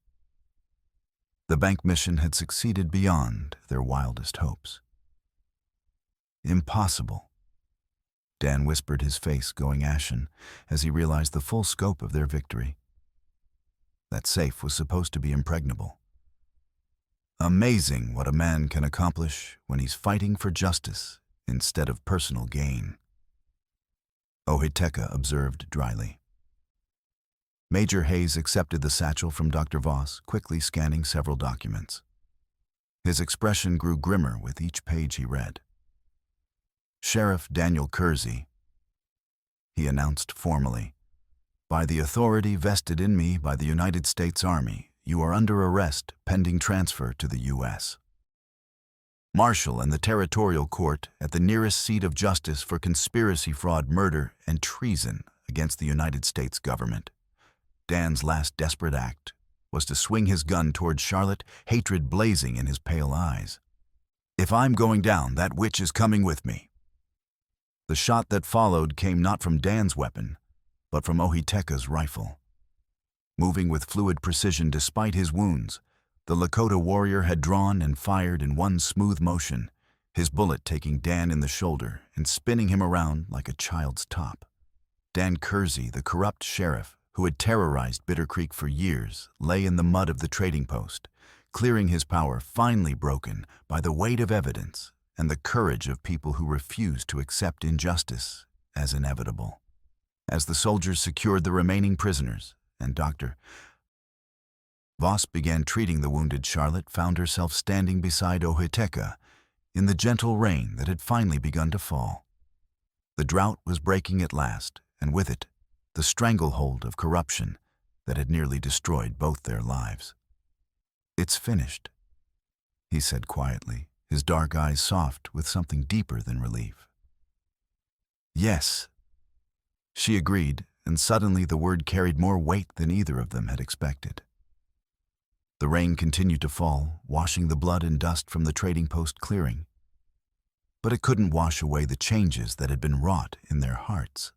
The bank mission had succeeded beyond their wildest hopes. Impossible. Dan whispered, his face going ashen as he realized the full scope of their victory. That safe was supposed to be impregnable. Amazing what a man can accomplish when he's fighting for justice instead of personal gain. Ohiteka observed dryly. Major Hayes accepted the satchel from Dr. Voss, quickly scanning several documents. His expression grew grimmer with each page he read. Sheriff Daniel Kersey, he announced formally, by the authority vested in me by the United States Army, you are under arrest pending transfer to the U.S. Marshal and the Territorial Court at the nearest seat of justice for conspiracy, fraud, murder, and treason against the United States government. Dan's last desperate act was to swing his gun toward Charlotte, hatred blazing in his pale eyes. If I'm going down, that witch is coming with me. The shot that followed came not from Dan's weapon, but from Ohiteka's rifle. Moving with fluid precision despite his wounds, the Lakota warrior had drawn and fired in one smooth motion, his bullet taking Dan in the shoulder and spinning him around like a child's top. Dan Kersey, the corrupt sheriff who had terrorized Bitter Creek for years, lay in the mud of the trading post, clearing his power finally broken by the weight of evidence and the courage of people who refused to accept injustice as inevitable. As the soldiers secured the remaining prisoners, and Dr. Voss began treating the wounded, Charlotte found herself standing beside Ohiteka in the gentle rain that had finally begun to fall. The drought was breaking at last, and with it, the stranglehold of corruption that had nearly destroyed both their lives. It's finished, he said quietly, his dark eyes soft with something deeper than relief. Yes, she agreed, and suddenly the word carried more weight than either of them had expected. The rain continued to fall, washing the blood and dust from the trading post clearing. But it couldn't wash away the changes that had been wrought in their hearts.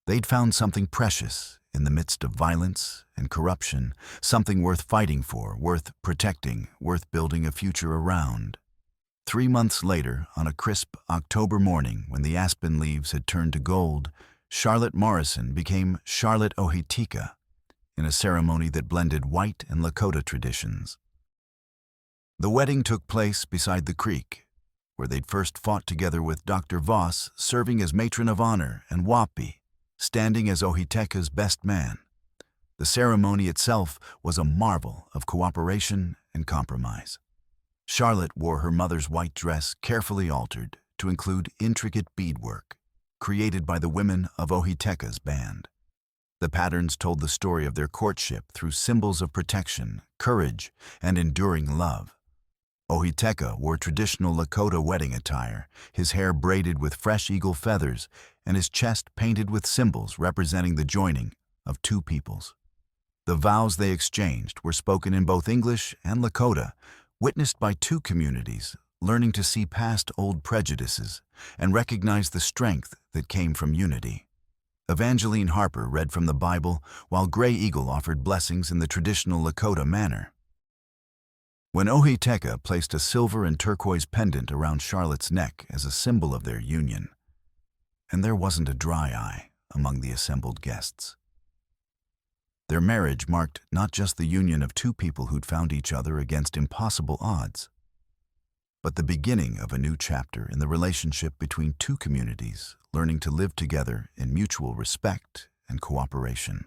They'd found something precious in the midst of violence and corruption, something worth fighting for, worth protecting, worth building a future around. 3 months later, on a crisp October morning when the aspen leaves had turned to gold, Charlotte Morrison became Charlotte Ohiteka in a ceremony that blended white and Lakota traditions. The wedding took place beside the creek, where they'd first fought together, with Dr. Voss serving as matron of honor and Whoppy standing as Ohiteka's best man. The ceremony itself was a marvel of cooperation and compromise. Charlotte wore her mother's white dress, carefully altered to include intricate beadwork created by the women of Ohiteka's band. The patterns told the story of their courtship through symbols of protection, courage, and enduring love. Ohiteka wore traditional Lakota wedding attire, his hair braided with fresh eagle feathers and his chest painted with symbols representing the joining of two peoples. The vows they exchanged were spoken in both English and Lakota, witnessed by two communities, learning to see past old prejudices and recognize the strength that came from unity. Evangeline Harper read from the Bible, while Gray Eagle offered blessings in the traditional Lakota manner. When Ohiteka placed a silver and turquoise pendant around Charlotte's neck as a symbol of their union, and there wasn't a dry eye among the assembled guests. Their marriage marked not just the union of two people who'd found each other against impossible odds, but the beginning of a new chapter in the relationship between two communities learning to live together in mutual respect and cooperation.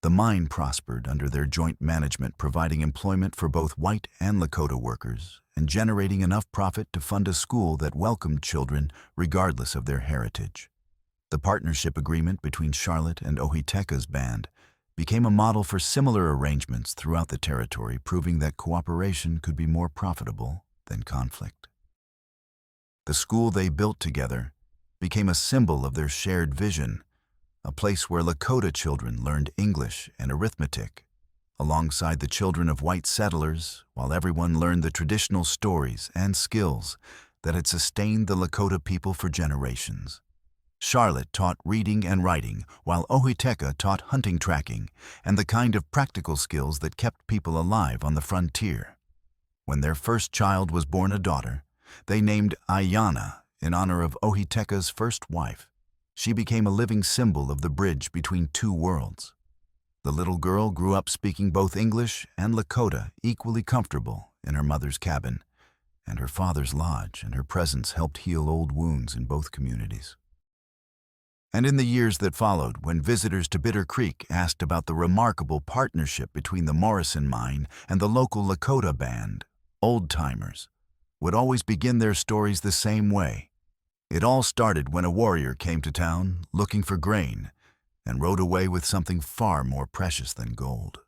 The mine prospered under their joint management, providing employment for both white and Lakota workers and generating enough profit to fund a school that welcomed children regardless of their heritage. The partnership agreement between Charlotte and Ohiteka's band became a model for similar arrangements throughout the territory, proving that cooperation could be more profitable than conflict. The school they built together became a symbol of their shared vision, a place where Lakota children learned English and arithmetic, alongside the children of white settlers, while everyone learned the traditional stories and skills that had sustained the Lakota people for generations. Charlotte taught reading and writing, while Ohiteka taught hunting, tracking, and the kind of practical skills that kept people alive on the frontier. When their first child was born, a daughter, they named Ayanna in honor of Ohiteka's first wife. She became a living symbol of the bridge between two worlds. The little girl grew up speaking both English and Lakota, equally comfortable in her mother's cabin and her father's lodge, and her presence helped heal old wounds in both communities. And in the years that followed, when visitors to Bitter Creek asked about the remarkable partnership between the Morrison Mine and the local Lakota band, old-timers would always begin their stories the same way. It all started when a warrior came to town looking for grain and rode away with something far more precious than gold.